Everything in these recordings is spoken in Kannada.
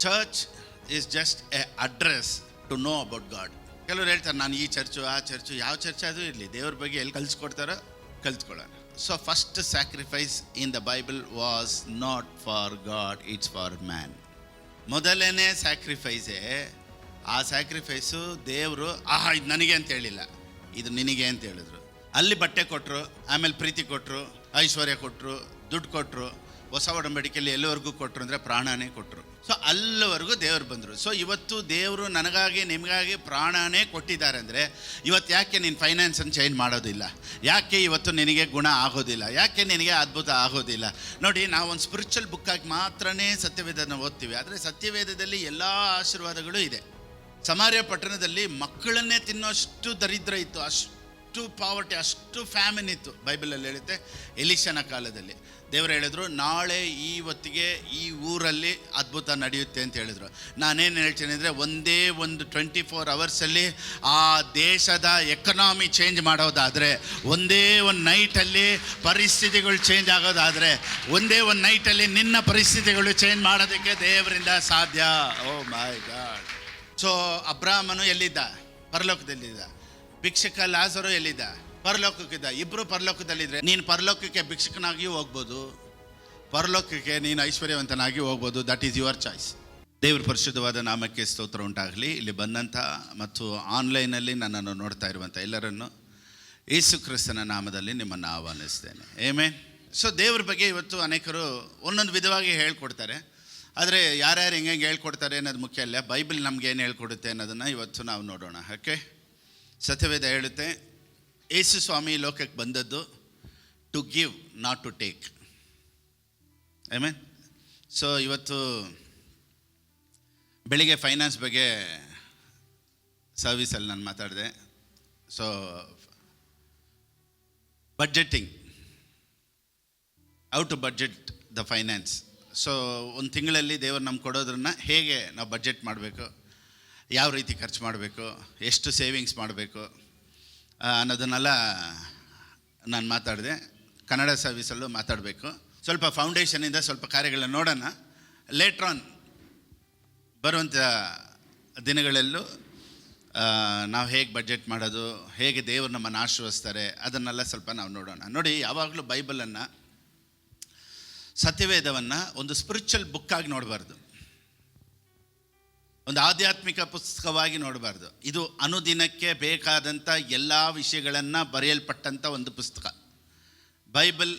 Church is just a address to know about God. ಕೆಲವರು ಹೇಳ್ತಾರೆ ನಾನು ಈ ಚರ್ಚು ಆ ಚರ್ಚು, ಯಾವ ಚರ್ಚ್ ಆದರೂ ಇರಲಿ, ದೇವ್ರ ಬಗ್ಗೆ ಎಲ್ಲಿ ಕಲಿಸ್ಕೊಡ್ತಾರೋ ಕಲಿತ್ಕೊಳ್ಳೋಣ. So first sacrifice in the Bible was not for God, it's for man. ಮೊದಲನೇ ಸ್ಯಾಕ್ರಿಫೈಸೇ, ಆ ಸ್ಯಾಕ್ರಿಫೈಸು ದೇವರು ಇದು ನನಗೆ ಅಂತ ಹೇಳಿಲ್ಲ, ಇದು ನಿನಗೆ ಅಂತ ಹೇಳಿದ್ರು. ಅಲ್ಲಿ ಬಟ್ಟೆ ಕೊಟ್ಟರು, ಆಮೇಲೆ ಪ್ರೀತಿ ಕೊಟ್ಟರು, ಐಶ್ವರ್ಯ ಕೊಟ್ಟರು, ದುಡ್ಡು ಕೊಟ್ಟರು, ಹೊಸ ಒಡಂಬಡಿಕೆಯಲ್ಲಿ ಎಲ್ಲಿವರೆಗೂ ಕೊಟ್ಟರು ಅಂದರೆ ಪ್ರಾಣನೇ ಕೊಟ್ಟರು. ಸೊ ಅಲ್ಲಿವರೆಗೂ ದೇವರು ಬಂದರು. ಸೊ ಇವತ್ತು ದೇವರು ನನಗಾಗಿ ನಿಮಗಾಗಿ ಪ್ರಾಣನೇ ಕೊಟ್ಟಿದ್ದಾರೆ ಅಂದರೆ ಇವತ್ತು ಯಾಕೆ ನೀನು ಫೈನಾನ್ಸನ್ನು ಚೇಂಜ್ ಮಾಡೋದಿಲ್ಲ? ಯಾಕೆ ಇವತ್ತು ನಿನಗೆ ಗುಣ ಆಗೋದಿಲ್ಲ? ಯಾಕೆ ನಿನಗೆ ಅದ್ಭುತ ಆಗೋದಿಲ್ಲ? ನೋಡಿ, ನಾವು ಒಂದು ಸ್ಪಿರಿಚುವಲ್ ಬುಕ್ಕಾಗಿ ಮಾತ್ರನೇ ಸತ್ಯವೇದನ ಓದ್ತೀವಿ, ಆದರೆ ಸತ್ಯವೇದದಲ್ಲಿ ಎಲ್ಲ ಆಶೀರ್ವಾದಗಳು ಇದೆ. ಸಮಾರ್ಯ ಪಟ್ಟಣದಲ್ಲಿ ಮಕ್ಕಳನ್ನೇ ತಿನ್ನೋಷ್ಟು ದರಿದ್ರ ಇತ್ತು, ಅಷ್ಟು ಪಾವರ್ಟಿ, ಅಷ್ಟು ಫ್ಯಾಮಿನ್ ಇತ್ತು. ಬೈಬಲಲ್ಲಿ ಹೇಳುತ್ತೆ ಎಲಿಷನ ಕಾಲದಲ್ಲಿ ದೇವರು ಹೇಳಿದ್ರು, ನಾಳೆ ಈ ಹೊತ್ತಿಗೆ ಈ ಊರಲ್ಲಿ ಅದ್ಭುತ ನಡೆಯುತ್ತೆ ಅಂತ ಹೇಳಿದ್ರು. ನಾನೇನು ಹೇಳ್ತೀನಿ ಅಂದರೆ, ಒಂದೇ ಒಂದು 24 ಅವರ್ಸಲ್ಲಿ ಆ ದೇಶದ ಎಕನಾಮಿ ಚೇಂಜ್ ಮಾಡೋದಾದರೆ, ಒಂದೇ ಒಂದು ನೈಟಲ್ಲಿ ಪರಿಸ್ಥಿತಿಗಳು ಚೇಂಜ್ ಆಗೋದಾದರೆ, ಒಂದೇ ಒಂದು ನೈಟಲ್ಲಿ ನಿನ್ನ ಪರಿಸ್ಥಿತಿಗಳು ಚೇಂಜ್ ಮಾಡೋದಕ್ಕೆ ದೇವರಿಂದ ಸಾಧ್ಯ. ಓ ಮೈ ಗಾಡ್. ಸೊ ಅಬ್ರಾಹ್ಮನು ಎಲ್ಲಿದ್ದ? ಪರಲೋಕದಲ್ಲಿದ್ದ. ಭಿಕ್ಷಕ ಲಾಜರು ಎಲ್ಲಿದ್ದ? ಪರಲೋಕಕ್ಕಿದ್ದ. ಇಬ್ಬರು ಪರಲೋಕದಲ್ಲಿದ್ದರೆ ನೀನು ಪರಲೋಕಕ್ಕೆ ಭಿಕ್ಷಕನಾಗಿಯೂ ಹೋಗ್ಬೋದು, ಪರಲೋಕಕ್ಕೆ ನೀನು ಐಶ್ವರ್ಯವಂತನಾಗಿ ಹೋಗ್ಬೋದು. That is your choice. ದೇವ್ರ ಪರಿಶುದ್ಧವಾದ ನಾಮಕ್ಕೆ ಸ್ತೋತ್ರ ಉಂಟಾಗಲಿ. ಇಲ್ಲಿ ಬಂದಂಥ ಮತ್ತು ಆನ್ಲೈನಲ್ಲಿ ನನ್ನನ್ನು ನೋಡ್ತಾ ಇರುವಂಥ ಎಲ್ಲರನ್ನು ಯೇಸು ಕ್ರಿಸ್ತನ ನಾಮದಲ್ಲಿ ನಿಮ್ಮನ್ನು ಆಹ್ವಾನಿಸ್ತೇನೆ. ಆಮೆನ್. ಸೊ ದೇವ್ರ ಬಗ್ಗೆ ಇವತ್ತು ಅನೇಕರು ಒಂದೊಂದು ವಿಧವಾಗಿ ಹೇಳ್ಕೊಡ್ತಾರೆ, ಆದರೆ ಯಾರ್ಯಾರು ಹೆಂಗೆ ಹೇಳ್ಕೊಡ್ತಾರೆ ಅನ್ನೋದು ಮುಖ್ಯ ಅಲ್ಲ. ಬೈಬಲ್ ನಮ್ಗೆ ಏನು ಹೇಳ್ಕೊಡುತ್ತೆ ಅನ್ನೋದನ್ನು ಇವತ್ತು ನಾವು ನೋಡೋಣ. ಓಕೆ, ಸತ್ಯವೇದ ಹೇಳುತ್ತೆ, ಯೇಸು ಸ್ವಾಮಿ ಲೋಕಕ್ಕೆ ಬಂದದ್ದು to give, not to take. Amen. So ಇವತ್ತು ಬೆಳಿಗ್ಗೆ ಫೈನಾನ್ಸ್ ಬಗ್ಗೆ ಸರ್ವಿಸಲ್ಲಿ ನಾನು ಮಾತಾಡಿದೆ. So budgeting, how to budget the finance. So ಒಂದು ತಿಂಗಳಲ್ಲಿ ದೇವರು ನಮ್ಗೆ ಕೊಡೋದ್ರನ್ನ ಹೇಗೆ ನಾವು ಬಡ್ಜೆಟ್ ಮಾಡಬೇಕು, ಯಾವ ರೀತಿ ಖರ್ಚು ಮಾಡಬೇಕು, ಎಷ್ಟು ಸೇವಿಂಗ್ಸ್ ಮಾಡಬೇಕು ಅನ್ನೋದನ್ನೆಲ್ಲ ನಾನು ಮಾತಾಡಿದೆ. ಕನ್ನಡ ಸರ್ವಿಸಲ್ಲೂ ಮಾತಾಡಬೇಕು. ಸ್ವಲ್ಪ ಫೌಂಡೇಶನಿಂದ ಸ್ವಲ್ಪ ಕಾರ್ಯಗಳನ್ನ ನೋಡೋಣ. ಲೇಟ್ರ್ ಆನ್ ಬರುವಂಥ ದಿನಗಳಲ್ಲೂ ನಾವು ಹೇಗೆ ಬಡ್ಜೆಟ್ ಮಾಡೋದು, ಹೇಗೆ ದೇವರು ನಮ್ಮನ್ನು ಆಶೀರ್ವದಿಸ್ತಾರೆ, ಅದನ್ನೆಲ್ಲ ಸ್ವಲ್ಪ ನಾವು ನೋಡೋಣ. ನೋಡಿ, ಯಾವಾಗಲೂ ಬೈಬಲನ್ನು, ಸತ್ಯವೇದವನ್ನು ಒಂದು ಸ್ಪಿರಿಚುವಲ್ ಬುಕ್ಕಾಗಿ ನೋಡಬಾರ್ದು, ಒಂದು ಆಧ್ಯಾತ್ಮಿಕ ಪುಸ್ತಕವಾಗಿ ನೋಡಬಾರ್ದು. ಇದು ಅನುದಿನಕ್ಕೆ ಬೇಕಾದಂಥ ಎಲ್ಲ ವಿಷಯಗಳನ್ನು ಬರೆಯಲ್ಪಟ್ಟಂಥ ಒಂದು ಪುಸ್ತಕ. Bible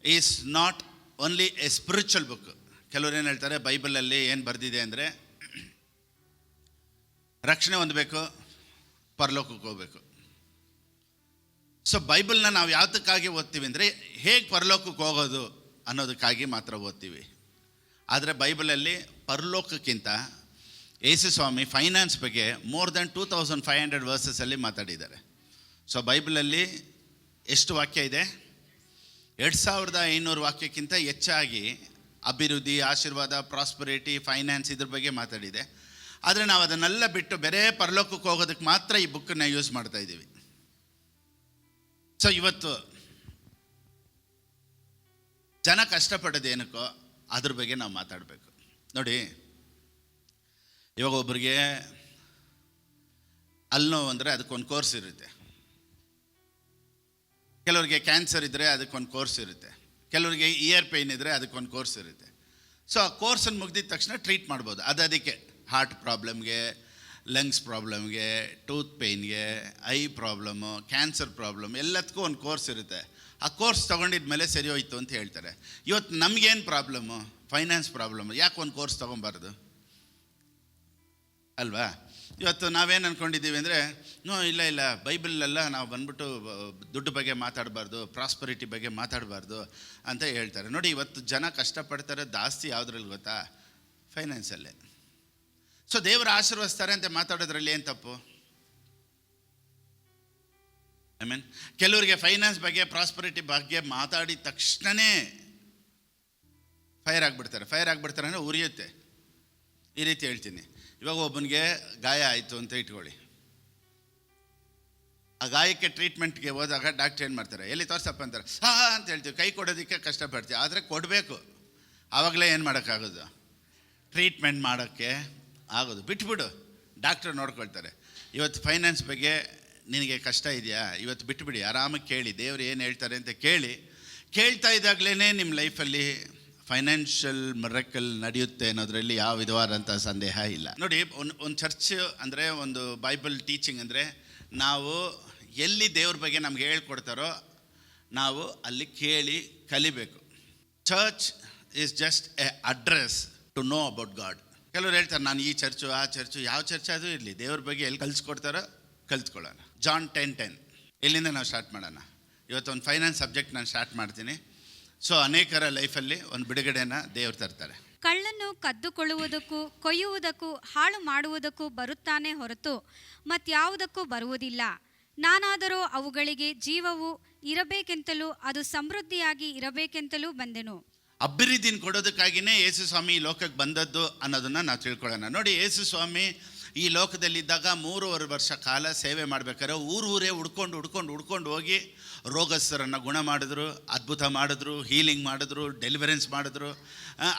is not only A spiritual book. ಕೆಲವರು ಏನು ಹೇಳ್ತಾರೆ, ಬೈಬಲಲ್ಲಿ ಏನು ಬರೆದಿದೆ ಅಂದರೆ ರಕ್ಷಣೆ ಹೊಂದಬೇಕು, ಪರಲೋಕಕ್ಕೆ ಹೋಗಬೇಕು. ಸೊ ಬೈಬಲ್ನ ನಾವು ಯಾತಕ್ಕಾಗಿ ಓದ್ತೀವಿ ಅಂದರೆ ಹೇಗೆ ಪರಲೋಕಕ್ಕೆ ಹೋಗೋದು ಅನ್ನೋದಕ್ಕಾಗಿ ಮಾತ್ರ ಓದ್ತೀವಿ. ಆದರೆ ಬೈಬಲಲ್ಲಿ ಪರಲೋಕಕ್ಕಿಂತ ಯೇಸು ಸ್ವಾಮಿ ಫೈನಾನ್ಸ್ ಬಗ್ಗೆ ಮೋರ್ ದೆನ್ 2500 ವರ್ಸಸಲ್ಲಿ ಮಾತಾಡಿದ್ದಾರೆ. ಸೊ ಬೈಬಲಲ್ಲಿ ಎಷ್ಟು ವಾಕ್ಯ ಇದೆ? 2500 ವಾಕ್ಯಕ್ಕಿಂತ ಹೆಚ್ಚಾಗಿ ಅಭಿವೃದ್ಧಿ, ಆಶೀರ್ವಾದ, ಪ್ರಾಸ್ಪರಿಟಿ, ಫೈನಾನ್ಸ್ ಇದ್ರ ಬಗ್ಗೆ ಮಾತಾಡಿದೆ. ಆದರೆ ನಾವು ಅದನ್ನೆಲ್ಲ ಬಿಟ್ಟು ಬೇರೆ ಪರಲೋಕಕ್ಕೆ ಹೋಗೋದಕ್ಕೆ ಮಾತ್ರ ಈ ಬುಕ್ಕನ್ನು ಯೂಸ್ ಮಾಡ್ತಾ ಇದ್ದೀವಿ. ಸೊ ಇವತ್ತು ಜನ ಕಷ್ಟಪಡೋದೇನಕ್ಕೋ ಅದ್ರ ಬಗ್ಗೆ ನಾವು ಮಾತಾಡಬೇಕು. ನೋಡಿ, ಇವಾಗ ಒಬ್ಬರಿಗೆ ಅಲ್ಲೋ ಅಂದರೆ ಅದಕ್ಕೊಂದು ಕೋರ್ಸ್ ಇರುತ್ತೆ, ಕೆಲವರಿಗೆ ಕ್ಯಾನ್ಸರ್ ಇದ್ದರೆ ಅದಕ್ಕೊಂದು ಕೋರ್ಸ್ ಇರುತ್ತೆ, ಕೆಲವರಿಗೆ ಇಯರ್ ಪೇಯ್ನ್ ಇದ್ದರೆ ಅದಕ್ಕೊಂದು ಕೋರ್ಸ್ ಇರುತ್ತೆ. ಸೊ ಆ ಕೋರ್ಸನ್ನು ಮುಗಿದಿದ ತಕ್ಷಣ ಟ್ರೀಟ್ ಮಾಡ್ಬೋದು. ಅದಕ್ಕೆ ಹಾರ್ಟ್ ಪ್ರಾಬ್ಲಮ್ಗೆ, ಲಂಗ್ಸ್ ಪ್ರಾಬ್ಲಮ್ಗೆ, ಟೂತ್ ಪೇಯ್ನ್ಗೆ, ಐ ಪ್ರಾಬ್ಲಮ್ಮು, ಕ್ಯಾನ್ಸರ್ ಪ್ರಾಬ್ಲಮ್ ಎಲ್ಲದಕ್ಕೂ ಒಂದು ಕೋರ್ಸ್ ಇರುತ್ತೆ. ಆ ಕೋರ್ಸ್ ತೊಗೊಂಡಿದ ಮೇಲೆ ಸರಿ ಹೋಯ್ತು ಅಂತ ಹೇಳ್ತಾರೆ. ಇವತ್ತು ನಮಗೇನು ಪ್ರಾಬ್ಲಮ್ಮು? Finance problem. ಯಾಕೆ ಒಂದು ಕೋರ್ಸ್ ತೊಗೊಬಾರ್ದು ಅಲ್ವಾ? ಇವತ್ತು ನಾವೇನು ಅಂದ್ಕೊಂಡಿದ್ದೀವಿ ಅಂದರೆ, ಇಲ್ಲ ಬೈಬಲಲ್ಲ ನಾವು ಬಂದ್ಬಿಟ್ಟು ದುಡ್ಡು ಬಗ್ಗೆ ಮಾತಾಡಬಾರ್ದು, ಪ್ರಾಸ್ಪರಿಟಿ ಬಗ್ಗೆ ಮಾತಾಡಬಾರ್ದು ಅಂತ ಹೇಳ್ತಾರೆ. ನೋಡಿ, ಇವತ್ತು ಜನ ಕಷ್ಟಪಡ್ತಾರೆ ಜಾಸ್ತಿ ಯಾವುದ್ರಲ್ಲಿ ಗೊತ್ತಾ? ಫೈನಾನ್ಸಲ್ಲೇ. ಸೊ ದೇವರು ಆಶೀರ್ವದಿಸ್ತಾರೆ ಅಂತ ಮಾತಾಡೋದ್ರಲ್ಲಿ ಏನು ತಪ್ಪು? ಐ ಮೀನ್, ಕೆಲವರಿಗೆ ಫೈನಾನ್ಸ್ ಬಗ್ಗೆ, ಪ್ರಾಸ್ಪರಿಟಿ ಬಗ್ಗೆ ಮಾತಾಡಿದ ತಕ್ಷಣವೇ ಫೈರ್ ಆಗಿಬಿಡ್ತಾರೆ ಅಂದರೆ ಉರಿಯುತ್ತೆ. ಈ ರೀತಿ ಹೇಳ್ತೀನಿ. ಇವಾಗ ಒಬ್ಬನಿಗೆ ಗಾಯ ಆಯಿತು ಅಂತ ಇಟ್ಕೊಳ್ಳಿ. ಆ ಗಾಯಕ್ಕೆ ಟ್ರೀಟ್ಮೆಂಟ್ಗೆ ಹೋದಾಗ ಡಾಕ್ಟ್ರ್ ಏನು ಮಾಡ್ತಾರೆ? ಎಲ್ಲಿ ತೋರ್ಸಪ್ಪ ಅಂತಾರೆ. ಅಂತ ಹೇಳ್ತೀವಿ, ಕೈ ಕೊಡೋದಕ್ಕೆ ಕಷ್ಟಪಡ್ತೀವಿ, ಆದರೆ ಕೊಡಬೇಕು. ಆವಾಗಲೇ ಏನು ಮಾಡೋಕ್ಕಾಗೋದು? ಟ್ರೀಟ್ಮೆಂಟ್ ಮಾಡೋಕ್ಕೆ ಆಗೋದು. ಬಿಟ್ಬಿಡು, ಡಾಕ್ಟ್ರ್ ನೋಡ್ಕೊಳ್ತಾರೆ. ಇವತ್ತು ಫೈನಾನ್ಸ್ ಬಗ್ಗೆ ನಿನಗೆ ಕಷ್ಟ ಇದೆಯಾ, ಇವತ್ತು ಬಿಟ್ಬಿಡಿ, ಆರಾಮಾಗಿ ಕೇಳಿ, ದೇವ್ರು ಏನು ಹೇಳ್ತಾರೆ ಅಂತ ಕೇಳ್ತಾ ಇದ್ದಾಗಲೇ ನಿಮ್ಮ ಲೈಫಲ್ಲಿ ಫೈನಾನ್ಷಿಯಲ್ ಮಿರಕಲ್ ನಡೆಯುತ್ತೆ ಅನ್ನೋದರಲ್ಲಿ ಯಾವ ವಿಧವಾದಂಥ ಸಂದೇಹ ಇಲ್ಲ. ನೋಡಿ, ಒಂದು ಚರ್ಚ್ ಅಂದರೆ, ಒಂದು ಬೈಬಲ್ ಟೀಚಿಂಗ್ ಅಂದರೆ, ನಾವು ಎಲ್ಲಿ ದೇವ್ರ ಬಗ್ಗೆ ನಮ್ಗೆ ಹೇಳ್ಕೊಡ್ತಾರೋ ನಾವು ಅಲ್ಲಿ ಕೇಳಿ ಕಲಿಬೇಕು. Church is just a address to know about God. ಕೆಲವರು ಹೇಳ್ತಾರೆ, ನಾನು ಈ ಚರ್ಚು ಆ ಚರ್ಚು, ಯಾವ ಚರ್ಚ್ ಅದು ಇರಲಿ, ದೇವ್ರ ಬಗ್ಗೆ ಎಲ್ಲಿ ಕಲಿಸ್ಕೊಡ್ತಾರೋ ಕಲಿತ್ಕೊಳ್ಳೋಣ. ಜಾನ್ 10:10 ಇಲ್ಲಿಂದ ನಾವು ಸ್ಟಾರ್ಟ್ ಮಾಡೋಣ. ಇವತ್ತು ಒಂದು ಫೈನಾನ್ಸ್ ಸಬ್ಜೆಕ್ಟ್ ನಾನು ಸ್ಟಾರ್ಟ್ ಮಾಡ್ತೀನಿ. ಸೊ ಅನೇಕರ ಲೈಫಲ್ಲಿ ಒಂದು ಬಿಡುಗಡೆನ ದೇವ್ರು ತರ್ತಾರೆ. ಕಳ್ಳನ್ನು ಕದ್ದುಕೊಳ್ಳುವುದಕ್ಕೂ ಕೊಯ್ಯುವುದಕ್ಕೂ ಹಾಳು ಮಾಡುವುದಕ್ಕೂ ಬರುತ್ತಾನೆ ಹೊರತು ಮತ್ಯಾವುದಕ್ಕೂ ಬರುವುದಿಲ್ಲ. ನಾನಾದರೋ ಅವುಗಳಿಗೆ ಜೀವವು ಇರಬೇಕೆಂತಲೂ ಅದು ಸಮೃದ್ಧಿಯಾಗಿ ಇರಬೇಕೆಂತಲೂ ಬಂದೆನು. ಅಭಿವೃದ್ಧಿನ ಕೊಡೋದಕ್ಕಾಗಿಯೇ ಯೇಸು ಸ್ವಾಮಿ ಈ ಲೋಕಕ್ಕೆ ಬಂದದ್ದು ಅನ್ನೋದನ್ನು ನಾವು ತಿಳ್ಕೊಳ್ಳೋಣ. ನೋಡಿ, ಯೇಸು ಸ್ವಾಮಿ ಈ ಲೋಕದಲ್ಲಿದ್ದಾಗ 3.5 ವರ್ಷ ಕಾಲ ಸೇವೆ ಮಾಡ್ಬೇಕಾದ್ರೆ ಊರೇ ಹುಡ್ಕೊಂಡು ಹೋಗಿ ರೋಗಸ್ಥರನ್ನು ಗುಣ ಮಾಡಿದ್ರು, ಅದ್ಭುತ ಮಾಡಿದ್ರು, ಹೀಲಿಂಗ್ ಮಾಡಿದ್ರು, ಡೆಲಿವರೆನ್ಸ್ ಮಾಡಿದ್ರು.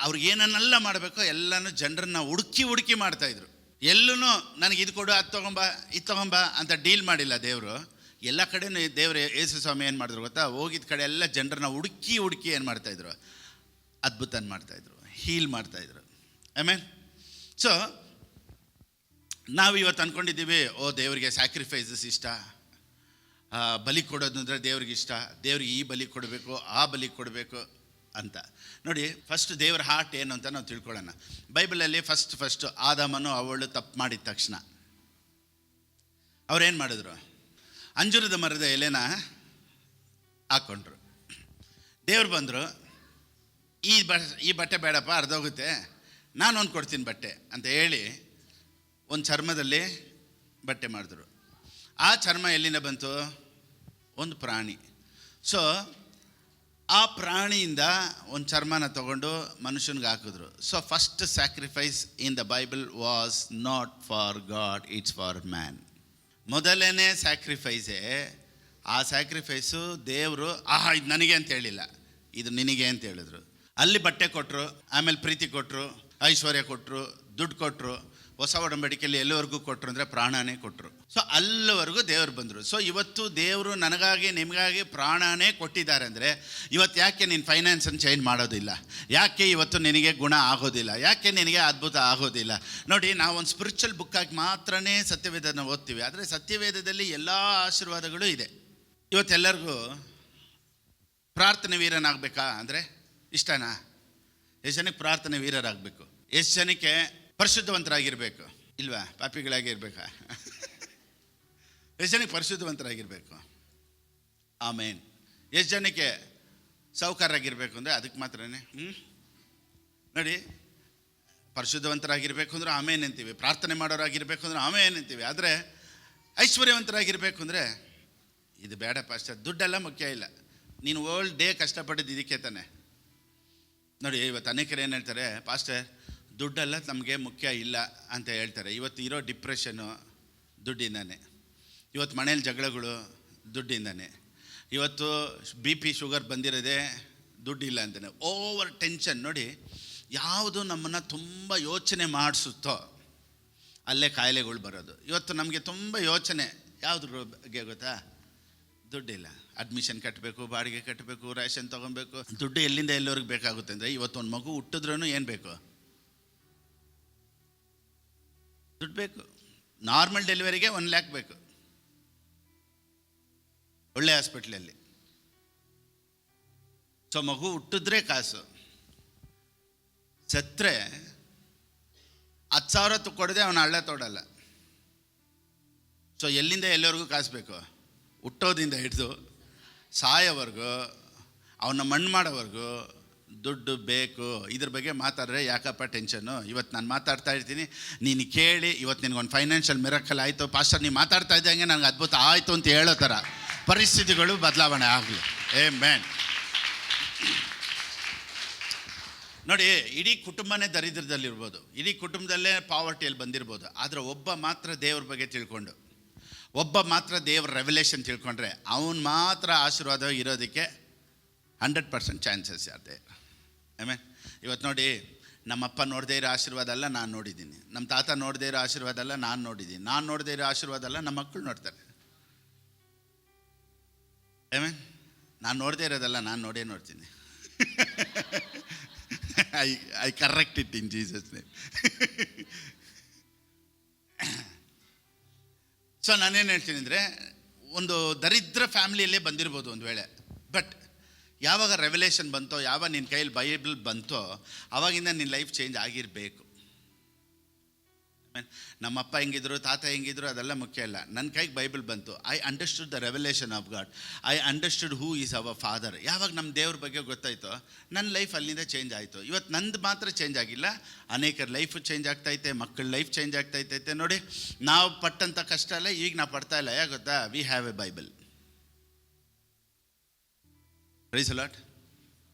ಅವ್ರಿಗೆ ಏನನ್ನೆಲ್ಲ ಮಾಡಬೇಕೋ ಎಲ್ಲನೂ ಜನರನ್ನು ಹುಡುಕಿ ಮಾಡ್ತಾಯಿದ್ರು. ಎಲ್ಲೂ ನನಗೆ ಇದು ಕೊಡು, ಅದು ತೊಗೊಂಬ ಅಂತ ಡೀಲ್ ಮಾಡಿಲ್ಲ ದೇವರು. ಎಲ್ಲ ಕಡೆಯೂ ದೇವರು ಯೇಸು ಸ್ವಾಮಿ ಏನು ಮಾಡಿದ್ರು ಗೊತ್ತಾ, ಹೋಗಿದ್ದ ಕಡೆ ಎಲ್ಲ ಜನರನ್ನ ಹುಡುಕಿ ಏನು ಮಾಡ್ತಾಯಿದ್ರು, ಅದ್ಭುತ ಮಾಡ್ತಾಯಿದ್ರು, ಹೀಲ್ ಮಾಡ್ತಾಯಿದ್ರು. ಆಮೇಲೆ ಸೊ ನಾವು ಇವತ್ತು ಅಂದ್ಕೊಂಡಿದ್ದೀವಿ, ದೇವರಿಗೆ ಸ್ಯಾಕ್ರಿಫೈಸಸ್ ಇಷ್ಟ, ಬಲಿ ಕೊಡೋದು ಅಂದರೆ ದೇವ್ರಿಗೆ ಇಷ್ಟ, ದೇವ್ರಿಗೆ ಈ ಬಲಿ ಕೊಡಬೇಕು, ಆ ಬಲಿ ಕೊಡಬೇಕು ಅಂತ. ನೋಡಿ, ಫಸ್ಟ್ ದೇವ್ರ ಹಾರ್ಟ್ ಏನು ಅಂತ ನಾವು ತಿಳ್ಕೊಳ್ಳೋಣ. ಬೈಬಲಲ್ಲಿ ಫಸ್ಟ್ ಆದಾಮನು ಅವಳು ತಪ್ಪು ಮಾಡಿದ ತಕ್ಷಣ ಅವ್ರೇನು ಮಾಡಿದ್ರು, ಅಂಜೂರದ ಮರದ ಎಲೆನ ಹಾಕ್ಕೊಂಡ್ರು. ದೇವ್ರು ಬಂದರು, ಈ ಬಟ್ಟೆ ಬೇಡಪ್ಪ, ಅರ್ಧೋಗುತ್ತೆ, ನಾನು ಒಂದು ಕೊಡ್ತೀನಿ ಬಟ್ಟೆ ಅಂತ ಹೇಳಿ ಒಂದು ಚರ್ಮದಲ್ಲಿ ಬಟ್ಟೆ ಮಾಡಿದ್ರು. ಆ ಚರ್ಮ ಎಲ್ಲಿಂದ ಬಂತು, ಒಂದು ಪ್ರಾಣಿ. ಸೊ ಆ ಪ್ರಾಣಿಯಿಂದ ಒಂದು ಚರ್ಮನ ತಗೊಂಡು ಮನುಷ್ಯನಿಗೆ ಹಾಕಿದ್ರು. So first sacrifice in the Bible was not for God, it's for man. ಮೊದಲನೇ ಸ್ಯಾಕ್ರಿಫೈಸೇ. ಆ ಸ್ಯಾಕ್ರಿಫೈಸು ದೇವರು ಇದು ನನಗೆ ಅಂತ ಹೇಳಿಲ್ಲ, ಇದು ನಿನಗೆ ಅಂತ ಹೇಳಿದ್ರು. ಅಲ್ಲಿ ಬಟ್ಟೆ ಕೊಟ್ಟರು, ಆಮೇಲೆ ಪ್ರೀತಿ ಕೊಟ್ಟರು, ಐಶ್ವರ್ಯ ಕೊಟ್ಟರು, ದುಡ್ಡು ಕೊಟ್ಟರು. ಹೊಸ ಒಡಂಬಡಿಕೆಯಲ್ಲಿ ಎಲ್ಲಿವರೆಗೂ ಕೊಟ್ಟರು ಅಂದರೆ ಪ್ರಾಣನೇ ಕೊಟ್ಟರು. ಸೊ ಅಲ್ಲಿವರೆಗೂ ದೇವರು ಬಂದರು. ಸೊ ಇವತ್ತು ದೇವರು ನನಗಾಗಿ ನಿಮಗಾಗಿ ಪ್ರಾಣನೇ ಕೊಟ್ಟಿದ್ದಾರೆ ಅಂದರೆ, ಇವತ್ತು ಯಾಕೆ ನೀನು ಫೈನಾನ್ಸನ್ನು ಚೇಂಜ್ ಮಾಡೋದಿಲ್ಲ, ಯಾಕೆ ಇವತ್ತು ನಿನಗೆ ಗುಣ ಆಗೋದಿಲ್ಲ, ಯಾಕೆ ನಿನಗೆ ಅದ್ಭುತ ಆಗೋದಿಲ್ಲ? ನೋಡಿ, ನಾವು ಒಂದು ಸ್ಪಿರಿಚುವಲ್ ಬುಕ್ಕಾಗಿ ಮಾತ್ರನೇ ಸತ್ಯವೇದನ ಓದ್ತೀವಿ, ಆದರೆ ಸತ್ಯವೇದದಲ್ಲಿ ಎಲ್ಲ ಆಶೀರ್ವಾದಗಳು ಇದೆ. ಇವತ್ತೆಲ್ಲರಿಗೂ ಪ್ರಾರ್ಥನೆ ವೀರನಾಗಬೇಕಾ ಅಂದರೆ ಇಷ್ಟನಾ? ಎಷ್ಟು ಜನಕ್ಕೆ ಪ್ರಾರ್ಥನೆ ವೀರರಾಗಬೇಕು? ಎಷ್ಟು ಜನಕ್ಕೆ ಪರಿಶುದ್ಧವಂತರಾಗಿರಬೇಕು? ಇಲ್ವಾ? ಪಾಪಿಗಳಾಗಿರ್ಬೇಕಾ? ಎಷ್ಟು ಜನಕ್ಕೆ ಪರಿಶುದ್ಧವಂತರಾಗಿರಬೇಕು? ಆಮೇನ್. ಎಷ್ಟು ಜನಕ್ಕೆ ಸಾಹುಕಾರರಾಗಿರ್ಬೇಕು ಅಂದರೆ ಅದಕ್ಕೆ ಮಾತ್ರನೇ ನೋಡಿ, ಪರಿಶುದ್ಧವಂತರಾಗಿರ್ಬೇಕು ಅಂದರೆ ಆಮೇನ್ ಅಂತೀವಿ, ಪ್ರಾರ್ಥನೆ ಮಾಡೋರಾಗಿರ್ಬೇಕು ಅಂದರೆ ಆಮೇನ್ ಅಂತೀವಿ. ಆದರೆ ಐಶ್ವರ್ಯವಂತರಾಗಿರ್ಬೇಕು ಅಂದರೆ ಇದು ಬೇಡ ಪಾಸ್ಟರ್, ದುಡ್ಡೆಲ್ಲ ಮುಖ್ಯ ಇಲ್ಲ, ನೀನು ಓಲ್ಡ್ ಡೇ ಕಷ್ಟಪಟ್ಟಿದ್ದು ಇದಕ್ಕೆ ತಾನೆ. ನೋಡಿ, ಇವತ್ತು ಅನೇಕರು ಏನು ಹೇಳ್ತಾರೆ, ಪಾಸ್ಟರ್ ದುಡ್ಡೆಲ್ಲ ನಮಗೆ ಮುಖ್ಯ ಇಲ್ಲ ಅಂತ ಹೇಳ್ತಾರೆ. ಇವತ್ತು ಇರೋ ಡಿಪ್ರೆಷನ್ನು ದುಡ್ಡಿಂದಾನೆ, ಇವತ್ತು ಮನೇಲಿ ಜಗಳಗಳು ದುಡ್ಡಿಂದಾನೆ, ಇವತ್ತು BP ಶುಗರ್ ಬಂದಿರೋದೇ ದುಡ್ಡಿಲ್ಲ ಅಂತಾನೆ. Over tension. ನೋಡಿ, ಯಾವುದು ನಮ್ಮನ್ನು ತುಂಬ ಯೋಚನೆ ಮಾಡಿಸುತ್ತೋ ಅಲ್ಲೇ ಕಾಯಿಲೆಗಳು ಬರೋದು. ಇವತ್ತು ನಮಗೆ ತುಂಬ ಯೋಚನೆ ಯಾವುದ್ರ ಬಗ್ಗೆ ಗೊತ್ತಾ? ದುಡ್ಡಿಲ್ಲ, ಅಡ್ಮಿಷನ್ ಕಟ್ಟಬೇಕು, ಬಾಡಿಗೆ ಕಟ್ಟಬೇಕು, ರೇಷನ್ ತೊಗೊಬೇಕು, ದುಡ್ಡು ಎಲ್ಲಿಂದ ಎಲ್ಲಿವರೆಗೆ ಬೇಕಾಗುತ್ತೆ ಅಂದರೆ, ಇವತ್ತು ಒಂದು ಮಗು ಹುಟ್ಟಿದ್ರೂ ಏನು ಬೇಕು? ದುಡ್ಡು ಬೇಕು. ನಾರ್ಮಲ್ ಡೆಲಿವರಿಗೆ 1 lakh ಬೇಕು, ಒಳ್ಳೆ ಹಾಸ್ಪಿಟ್ಲಲ್ಲಿ. ಸೊ ಮಗು ಹುಟ್ಟಿದ್ರೆ ಕಾಸು, ಸತ್ತರೆ 10,000 ಕೊಡದೆ ಅವನ ಹಳ್ಳ ತೊಡಲ್ಲ. ಸೊ ಎಲ್ಲಿಂದ ಎಲ್ಲಿವರೆಗೂ ಕಾಸು ಬೇಕು? ಹುಟ್ಟೋದಿಂದ ಹಿಡಿದು ಸಾಯೋವರೆಗೂ, ಅವನ್ನ ಮಣ್ಣು ಮಾಡೋವರೆಗೂ ದುಡ್ಡು ಬೇಕು. ಇದ್ರ ಬಗ್ಗೆ ಮಾತಾಡಿದ್ರೆ ಯಾಕಪ್ಪ ಟೆನ್ಷನ್ನು? ಇವತ್ತು ನಾನು ಮಾತಾಡ್ತಾ ಇರ್ತೀನಿ, ನೀನು ಕೇಳಿ, ಇವತ್ತು ನಿನಗೊಂದು ಫೈನಾನ್ಷಿಯಲ್ ಮಿರಕಲ್ ಆಯಿತು ಪಾಸ್ಟರ್, ನೀವು ಮಾತಾಡ್ತಾ ಇದ್ದಂಗೆ ನನಗೆ ಅದ್ಭುತ ಆಯಿತು ಅಂತ ಹೇಳೋ ಥರ ಪರಿಸ್ಥಿತಿಗಳು ಬದಲಾವಣೆ ಆಗಲಿ. ಆಮೆನ್. ನೋಡಿ, ಇಡೀ ಕುಟುಂಬನೇ ದರಿದ್ರದಲ್ಲಿರ್ಬೋದು, ಇಡೀ ಕುಟುಂಬದಲ್ಲೇ ಪಾವರ್ಟಿಯಲ್ಲಿ ಬಂದಿರ್ಬೋದು, ಆದರೆ ಒಬ್ಬ ಮಾತ್ರ ದೇವ್ರ ಬಗ್ಗೆ ತಿಳ್ಕೊಂಡು, ಒಬ್ಬ ಮಾತ್ರ ದೇವ್ರ ರೆವಲೇಷನ್ ತಿಳ್ಕೊಂಡ್ರೆ ಅವನು ಮಾತ್ರ ಆಶೀರ್ವಾದ ಇರೋದಕ್ಕೆ 100% ಚಾನ್ಸಸ್ ಇದೆ. ಆಮೇಲೆ ಇವತ್ತು ನೋಡಿ, ನಮ್ಮಪ್ಪ ನೋಡದೇ ಇರೋ ಆಶೀರ್ವಾದ ಅಲ್ಲ ನಾನು ನೋಡಿದ್ದೀನಿ, ನಮ್ಮ ತಾತ ನೋಡದೇ ಇರೋ ಆಶೀರ್ವಾದ ಅಲ್ಲ ನಾನು ನೋಡಿದ್ದೀನಿ, ನಾನು ನೋಡದೇ ಇರೋ ಆಶೀರ್ವಾದ ಅಲ್ಲ ನಮ್ಮ ಮಕ್ಕಳು ನೋಡ್ತಾರೆ. ಆಮೇನ್. ನಾನು ನೋಡದೇ ಇರೋದಲ್ಲ, ನಾನು ನೋಡೇ ನೋಡ್ತೀನಿ. I correct it in Jesus name. So ನಾನೇನು ಹೇಳ್ತೀನಿ ಅಂದರೆ, ಒಂದು ದರಿದ್ರ ಫ್ಯಾಮಿಲಿಯಲ್ಲೇ ಬಂದಿರ್ಬೋದು ಒಂದು ವೇಳೆ, ಬಟ್ ಯಾವಾಗ ರೆವಲೇಷನ್ ಬಂತೋ, ಯಾವಾಗ ನಿನ್ನ ಕೈಯಲ್ಲಿ ಬೈಬಲ್ ಬಂತೋ, ಆವಾಗಿಂದ ನಿನ್ನ ಲೈಫ್ ಚೇಂಜ್ ಆಗಿರಬೇಕು. ನಮ್ಮಪ್ಪ ಹೆಂಗಿದ್ರು, ತಾತ ಹೆಂಗಿದ್ರು, ಅದೆಲ್ಲ ಮುಖ್ಯ ಇಲ್ಲ. ನನ್ನ ಕೈಗೆ ಬೈಬಲ್ ಬಂತು, I understood the revelation of god, I understood who is our father. ಯಾವಾಗ ನಮ್ಮ ದೇವ್ರ ಬಗ್ಗೆ ಗೊತ್ತಾಯ್ತೋ, ನನ್ನ ಲೈಫ್ ಅಲ್ಲಿಂದ ಚೇಂಜ್ ಆಯಿತು. ಇವತ್ತು ನಂದು ಮಾತ್ರ ಚೇಂಜ್ ಆಗಿಲ್ಲ, ಅನೇಕರ ಲೈಫು ಚೇಂಜ್ ಆಗ್ತೈತೆ, ಮಕ್ಕಳ ಲೈಫ್ ಚೇಂಜ್ ಆಗ್ತೈತೈತೆ. ನೋಡಿ, ನಾವು ಪಟ್ಟಂಥ ಕಷ್ಟ ಅಲ್ಲ ಈಗ ನಾವು ಪಡ್ತಾ ಇಲ್ಲ. ಯಾಕೆ ಗೊತ್ತಾ? We have a Bible. Praise the Lord.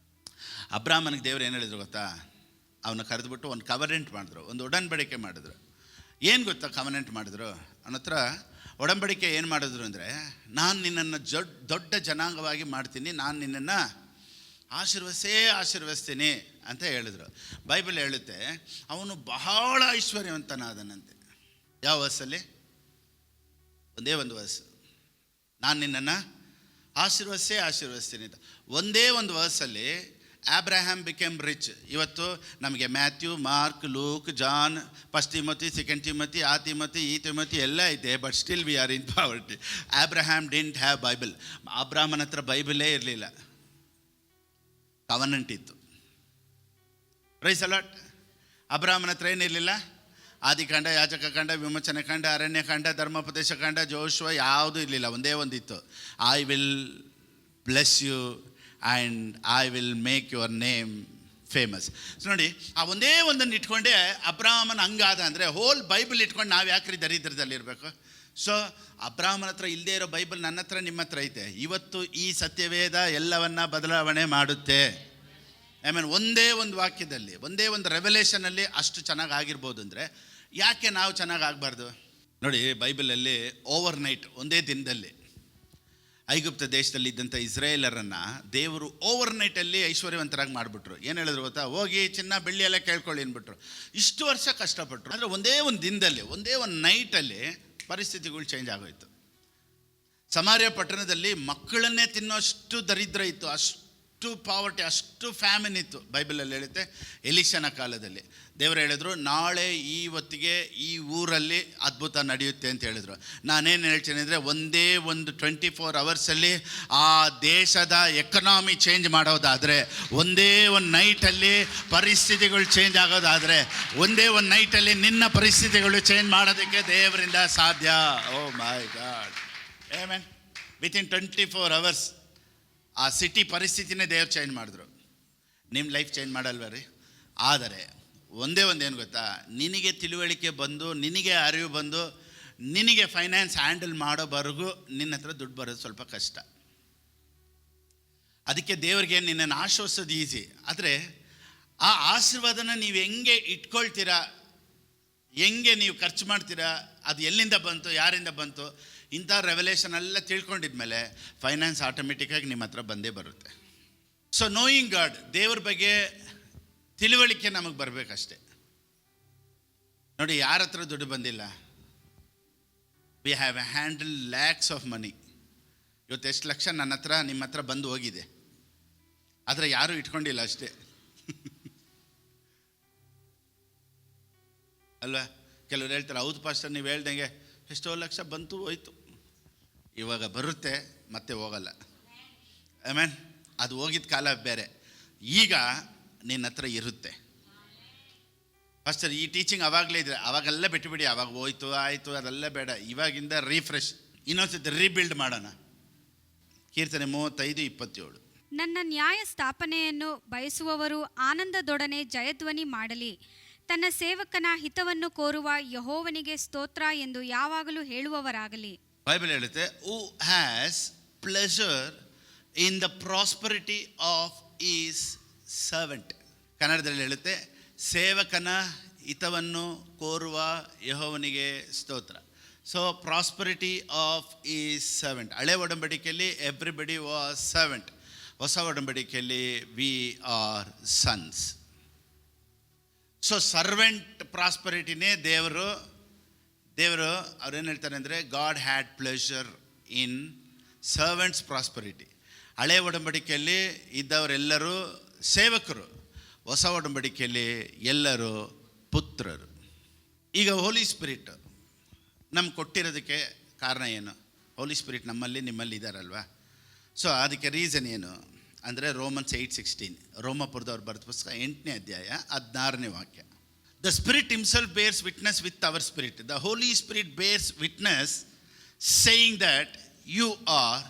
ಅಬ್ರಾಹ್ಮನಿಗೆ ದೇವ್ರು ಏನು ಹೇಳಿದ್ರು ಗೊತ್ತಾ? ಅವನ್ನ ಕರೆದುಬಿಟ್ಟು ಒಂದು ಕವನೆಂಟ್ ಮಾಡಿದ್ರು, ಒಂದು ಒಡಂಬಡಿಕೆ ಮಾಡಿದ್ರು. ಏನು ಗೊತ್ತಾ ಕವನೆಂಟ್ ಮಾಡಿದ್ರು? ಅವನ ಹತ್ರ ಒಡಂಬಡಿಕೆ ಏನು ಮಾಡಿದ್ರು ಅಂದರೆ, ನಾನು ನಿನ್ನನ್ನು ದೊಡ್ಡ ಜನಾಂಗವಾಗಿ ಮಾಡ್ತೀನಿ, ನಾನು ನಿನ್ನನ್ನು ಆಶೀರ್ವದಿಸ್ತೀನಿ ಅಂತ ಹೇಳಿದ್ರು. ಬೈಬಲ್ ಹೇಳುತ್ತೆ ಅವನು ಬಹಳ ಐಶ್ವರ್ಯವಂತನಾದನಂತೆ. ಯಾವ ವಯಸ್ಸಲ್ಲಿ? ಒಂದೇ ಒಂದು ವಯಸ್ಸು, ನಾನು ನಿನ್ನನ್ನು ಆಶೀರ್ವದಿಸ್ತೀನಿ ಅಂತ. ಒಂದೇ ಒಂದು ವಯಸ್ಸಲ್ಲಿ ಆಬ್ರಹಾಮ್ ಬಿಕೇಮ್ ರಿಚ್. ಇವತ್ತು ನಮಗೆ Matthew, Mark, Luke, John, first Timothy, second Timothy, ಆ ತಿಮೋತಿ, ಈ ತಿಮೋತಿ ಎಲ್ಲ ಐತೆ, but still we are in poverty. Abraham didn't have Bible. ಅಬ್ರಾಹ್ಮನ ಹತ್ರ ಬೈಬಲೇ ಇರಲಿಲ್ಲ, ಕವನೆಂಟ್ ಇತ್ತು. Price the lord. ಅಬ್ರಾಹ್ಮನ ಹತ್ರ ಏನಿರಲಿಲ್ಲ? ಆದಿಕಾಂಡ, ಯಾಜಕಕಾಂಡ, ವಿಮೋಚನಕಾಂಡ, ಅರಣ್ಯಕಾಂಡ, ಧರ್ಮೋಪದೇಶಕಾಂಡ, ಜೋಶುವ ಯಾವುದೂ ಇರಲಿಲ್ಲ. ಒಂದೇ ಒಂದಿತ್ತು, I will bless you and I will make your name famous. So ನೋಡಿ, ಆ ಒಂದೇ ಒಂದನ್ನು ಇಟ್ಕೊಂಡೇ ಅಬ್ರಾಹ್ಮನ ಹಂಗಾದ ಅಂದರೆ, ಹೋಲ್ ಬೈಬಲ್ ಇಟ್ಕೊಂಡು ನಾವು ಯಾಕ್ರಿ ದರಿದ್ರದಲ್ಲಿರಬೇಕು? ಸೊ ಅಬ್ರಾಹ್ಮನ ಹತ್ರ ಇಲ್ಲದೇ ಇರೋ ಬೈಬಲ್ ನನ್ನ ಹತ್ರ, ನಿಮ್ಮ ಹತ್ರ ಐತೆ. ಇವತ್ತು ಈ ಸತ್ಯವೇದ ಎಲ್ಲವನ್ನ ಬದಲಾವಣೆ ಮಾಡುತ್ತೆ. ಐ ಮೀನ್, ಒಂದೇ ಒಂದು ವಾಕ್ಯದಲ್ಲಿ, ಒಂದೇ ಒಂದು ರೆವಲೇಷನಲ್ಲಿ ಅಷ್ಟು ಚೆನ್ನಾಗಿ ಆಗಿರ್ಬೋದು ಅಂದರೆ, ಯಾಕೆ ನಾವು ಚೆನ್ನಾಗಿ ಆಗಬಾರ್ದು? ನೋಡಿ, ಬೈಬಲಲ್ಲಿ ಓವರ್ ನೈಟ್, ಒಂದೇ ದಿನದಲ್ಲಿ ಐಗುಪ್ತ ದೇಶದಲ್ಲಿ ಇದ್ದಂಥ ಇಸ್ರೇಲರನ್ನು ದೇವರು ಓವರ್ ನೈಟಲ್ಲಿ ಐಶ್ವರ್ಯವಂತರಾಗಿ ಮಾಡಿಬಿಟ್ರು. ಏನು ಹೇಳಿದ್ರು ಗೊತ್ತಾ? ಹೋಗಿ ಚಿನ್ನ ಬೆಳ್ಳಿ ಎಲ್ಲ ಕೇಳ್ಕೊಳ್ಳಿ ಅಂದ್ಬಿಟ್ರು. ಇಷ್ಟು ವರ್ಷ ಕಷ್ಟಪಟ್ಟರು, ಅಂದರೆ ಒಂದೇ ಒಂದು ದಿನದಲ್ಲಿ, ಒಂದೇ ಒಂದು ನೈಟಲ್ಲಿ ಪರಿಸ್ಥಿತಿಗಳು ಚೇಂಜ್ ಆಗೋಯ್ತು. ಸಮಾರ್ಯ ಪಟ್ಟಣದಲ್ಲಿ ಮಕ್ಕಳನ್ನೇ ತಿನ್ನೋಷ್ಟು ದರಿದ್ರ ಇತ್ತು, ಅಷ್ಟು ಪಾವರ್ಟಿ, ಅಷ್ಟು ಫ್ಯಾಮಿನ್ ಇತ್ತು. ಬೈಬಲಲ್ಲಿ ಹೇಳುತ್ತೆ, ಎಲಿಷನ ಕಾಲದಲ್ಲಿ ದೇವರು ಹೇಳಿದ್ರು, ನಾಳೆ ಈ ಹೊತ್ತಿಗೆ ಈ ಊರಲ್ಲಿ ಅದ್ಭುತ ನಡೆಯುತ್ತೆ ಅಂತ ಹೇಳಿದ್ರು. ನಾನೇನು ಹೇಳ್ತೀನಿ ಅಂದರೆ, ಒಂದೇ ಒಂದು 24 ಅವರ್ಸಲ್ಲಿ ಆ ದೇಶದ ಎಕನಾಮಿ ಚೇಂಜ್ ಮಾಡೋದಾದರೆ, ಒಂದೇ ಒಂದು ನೈಟಲ್ಲಿ ಪರಿಸ್ಥಿತಿಗಳು ಚೇಂಜ್ ಆಗೋದಾದರೆ, ಒಂದೇ ಒಂದು ನೈಟಲ್ಲಿ ನಿನ್ನ ಪರಿಸ್ಥಿತಿಗಳು ಚೇಂಜ್ ಮಾಡೋದಕ್ಕೆ ದೇವರಿಂದ ಸಾಧ್ಯ. ಓ my god, amen. Within 24 hours ಆ ಸಿಟಿ ಪರಿಸ್ಥಿತಿನೇ ದೇವ್ರು ಚೇಂಜ್ ಮಾಡಿದ್ರು. ನಿಮ್ಮ ಲೈಫ್ ಚೇಂಜ್ ಮಾಡಲ್ವ ರೀ? ಆದರೆ ಒಂದೇ ಒಂದು ಏನು ಗೊತ್ತಾ? ನಿನಗೆ ತಿಳುವಳಿಕೆ ಬಂದು, ನಿನಗೆ ಅರಿವು ಬಂದು, ನಿನಗೆ ಫೈನಾನ್ಸ್ ಹ್ಯಾಂಡಲ್ ಮಾಡೋವರೆಗೂ ನಿನ್ನ ಹತ್ರ ದುಡ್ಡು ಬರೋದು ಸ್ವಲ್ಪ ಕಷ್ಟ. ಅದಕ್ಕೆ ದೇವ್ರಿಗೆ ನಿನ್ನನ್ನು ಆಶ್ವಾಸೋದು ಈಸಿ. ಆದರೆ ಆ ಆಶೀರ್ವಾದನ ನೀವು ಹೆಂಗೆ ಇಟ್ಕೊಳ್ತೀರಾ, ಹೆಂಗೆ ನೀವು ಖರ್ಚು ಮಾಡ್ತೀರಾ, ಅದು ಎಲ್ಲಿಂದ ಬಂತು, ಯಾರಿಂದ ಬಂತು, ಇಂಥ ರೆವಲೇಷನ್ ಎಲ್ಲ ತಿಳ್ಕೊಂಡಿದ್ಮೇಲೆ ಫೈನಾನ್ಸ್ ಆಟೋಮೆಟಿಕ್ಕಾಗಿ ನಿಮ್ಮ ಹತ್ರ ಬಂದೇ ಬರುತ್ತೆ. ಸೊ ನೋಯಿಂಗ್ ಗಾಡ್, ದೇವ್ರ ಬಗ್ಗೆ ತಿಳುವಳಿಕೆ ನಮಗೆ ಬರಬೇಕಷ್ಟೆ. ನೋಡಿ, ಯಾರ ಹತ್ರ ದುಡ್ಡು ಬಂದಿಲ್ಲ? We have handle lakhs of money. ಇವತ್ತು ಎಷ್ಟು ಲಕ್ಷ ನನ್ನ ಹತ್ರ, ನಿಮ್ಮ ಹತ್ರ ಬಂದು ಹೋಗಿದೆ, ಆದರೆ ಯಾರೂ ಇಟ್ಕೊಂಡಿಲ್ಲ ಅಷ್ಟೇ ಅಲ್ವಾ? ಕೆಲವ್ರು ಹೇಳ್ತಾರೆ, ಹೌದು ಪಾಸ್ಟರ್, ನೀವು ಹೇಳ್ದಂಗೆ ಎಷ್ಟೋ ಲಕ್ಷ ಬಂತು ಹೋಯ್ತು, ಇವಾಗ ಬರುತ್ತೆ ಮತ್ತೆ ಹೋಗಲ್ಲ. ಆಮೇನ್. ಅದು ಹೋಗಿದ್ದ ಕಾಲ ಬೇರೆ, ಈಗ ನಿನ್ನ ಹತ್ರ ಇರುತ್ತೆ. ಪಾಸ್ಟರ್, ಈ ಟೀಚಿಂಗ್ ಆವಾಗಲೇ ಇದ್ರೆ, ಅವಾಗೆಲ್ಲ ಬಿಟ್ಟುಬಿಡಿ, ಅವಾಗ ಹೋಯ್ತು ಆಯಿತು ಅದೆಲ್ಲ ಬೇಡ, ಇವಾಗಿಂದ ರೀಫ್ರೆಶ್, ಇನ್ನೊಂದ್ಸತಿ ರೀಬಿಲ್ಡ್ ಮಾಡೋಣ. ಕೀರ್ತನೆ 35:27. ನನ್ನ ನ್ಯಾಯ ಸ್ಥಾಪನೆಯನ್ನು ಬಯಸುವವರು ಆನಂದದೊಡನೆ ಜಯಧ್ವನಿ ಮಾಡಲಿ. ತನ್ನ ಸೇವಕನ ಹಿತವನ್ನು ಕೋರುವ ಯೆಹೋವನಿಗೆ ಸ್ತೋತ್ರ ಎಂದು ಯಾವಾಗಲೂ ಹೇಳುವವರಾಗಲಿ. ಬೈಬಲ್ ಹೇಳುತ್ತೆ, who has pleasure in the prosperity of his servant. ಕನ್ನಡದಲ್ಲಿ ಹೇಳುತ್ತೆ, ಸೇವಕನ ಹಿತವನ್ನು ಕೋರುವ ಯೆಹೋವನಿಗೆ ಸ್ತೋತ್ರ. So prosperity of his servant. ಹಳೆ ಒಡಂಬಡಿಕೆಯಲ್ಲಿ ಎವ್ರಿಬಡಿ ವಾಸ್ ಸರ್ವೆಂಟ್. ಹೊಸ ಒಡಂಬಡಿಕೆಯಲ್ಲಿ we are sons. So servant ಪ್ರಾಸ್ಪರಿಟಿನೇ ದೇವರು ಅವ್ರೇನು ಹೇಳ್ತಾರೆ ಅಂದರೆ God had pleasure in servant's prosperity. ಹಳೆ ಒಡಂಬಡಿಕೆಯಲ್ಲಿ ಇದ್ದವರೆಲ್ಲರೂ ಸೇವಕರು, ಹೊಸ ಒಡಂಬಡಿಕೆಯಲ್ಲಿ ಎಲ್ಲರೂ ಪುತ್ರರು. ಈಗ ಹೋಲಿ ಸ್ಪಿರಿಟ್ ನಮ್ಗೆ ಕೊಟ್ಟಿರೋದಕ್ಕೆ ಕಾರಣ ಏನು? ಹೋಲಿ ಸ್ಪಿರಿಟ್ ನಮ್ಮಲ್ಲಿ ನಿಮ್ಮಲ್ಲಿ ಇದ್ದಾರಲ್ವ. ಸೊ ಅದಕ್ಕೆ ರೀಸನ್ ಏನು ಅಂದರೆ ರೋಮನ್ಸ್ 8:16, ರೋಮಪುರದವ್ರು ಬರೆದ ಪುಸ್ತಕ 8ನೇ ಅಧ್ಯಾಯ 16ನೇ ವಾಕ್ಯ. The spirit himself bears witness with our spirit, the Holy Spirit bears witness saying that you are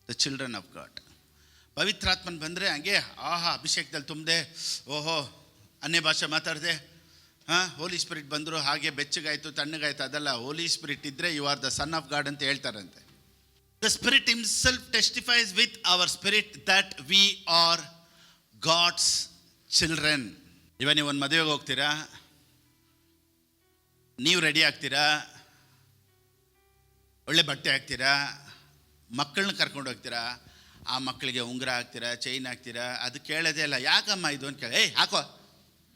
the children of God. ಪವಿತ್ರಾತ್ಮನ್ ಬಂದರೆ ಹಂಗೆ ಅಭಿಷೇಕದಲ್ಲಿ ತುಂಬದೆ, ಓಹೋ ಅನ್ಯ ಭಾಷೆ ಮಾತಾಡಿದೆ, ಹೋಲಿ ಸ್ಪಿರಿಟ್ ಬಂದರು, ಹಾಗೆ ಬೆಚ್ಚಗಾಯ್ತು ತಣ್ಣಗಾಯ್ತು, ಅದಲ್ಲ. ಹೋಲಿ ಸ್ಪಿರಿಟ್ ಇದ್ದರೆ you are the son of God ಅಂತ ಹೇಳ್ತಾರಂತೆ. The spirit himself testifies with our spirit that we are God's children. ಇವಾಗ ನೀವು ಒಂದು ಮದುವೆಗೆ ಹೋಗ್ತೀರಾ, ನೀವು ರೆಡಿ ಆಗ್ತೀರಾ, ಒಳ್ಳೆ ಬಟ್ಟೆ ಹಾಕ್ತೀರಾ, ಮಕ್ಕಳನ್ನ ಕರ್ಕೊಂಡು ಹೋಗ್ತೀರಾ, ಆ ಮಕ್ಕಳಿಗೆ ಉಂಗುರ ಹಾಕ್ತೀರಾ, ಚೈನ್ ಹಾಕ್ತೀರಾ, ಅದು ಕೇಳೋದೇ ಇಲ್ಲ. ಯಾಕಮ್ಮ ಇದು ಅಂತ ಕೇಳಿ, ಹಾಕೋ,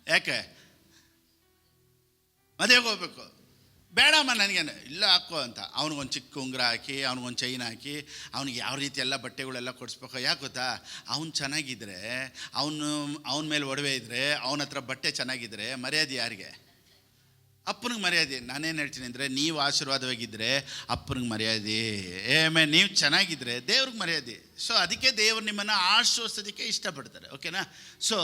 ಯಾಕೆ ಮದುವೆಗೆ ಹೋಗ್ಬೇಕು, ಬೇಡಮ್ಮ ನನಗೇನು, ಇಲ್ಲ ಹಾಕೋ ಅಂತ. ಅವ್ನಿಗೊಂದು ಚಿಕ್ಕ ಉಂಗುರ ಹಾಕಿ, ಅವ್ನಿಗೊಂದು ಚೈನ್ ಹಾಕಿ, ಅವ್ನಿಗೆ ಯಾವ ರೀತಿ ಎಲ್ಲ ಬಟ್ಟೆಗಳೆಲ್ಲ ಕೊಡಿಸ್ಬೇಕು. ಯಾಕೆ ಗೊತ್ತಾ, ಅವ್ನು ಚೆನ್ನಾಗಿದ್ದರೆ, ಅವನ ಮೇಲೆ ಒಡವೆ ಇದ್ದರೆ, ಅವನ ಹತ್ರ ಬಟ್ಟೆ ಚೆನ್ನಾಗಿದ್ದರೆ ಮರ್ಯಾದೆ ಯಾರಿಗೆ? ಅಪ್ಪನಿಗೆ ಮರ್ಯಾದೆ. ನಾನೇನು ಹೇಳ್ತೀನಿ ಅಂದರೆ, ನೀವು ಆಶೀರ್ವಾದವಾಗಿದ್ದರೆ ಅಪ್ಪನಿಗೆ ಮರ್ಯಾದೆ, ನೀವು ಚೆನ್ನಾಗಿದ್ದರೆ ದೇವ್ರಿಗೆ ಮರ್ಯಾದೆ. ಸೊ ಅದಕ್ಕೆ ದೇವರು ನಿಮ್ಮನ್ನು ಆಶ್ವಾಸೋದಕ್ಕೆ ಇಷ್ಟಪಡ್ತಾರೆ. ಓಕೆನಾ? So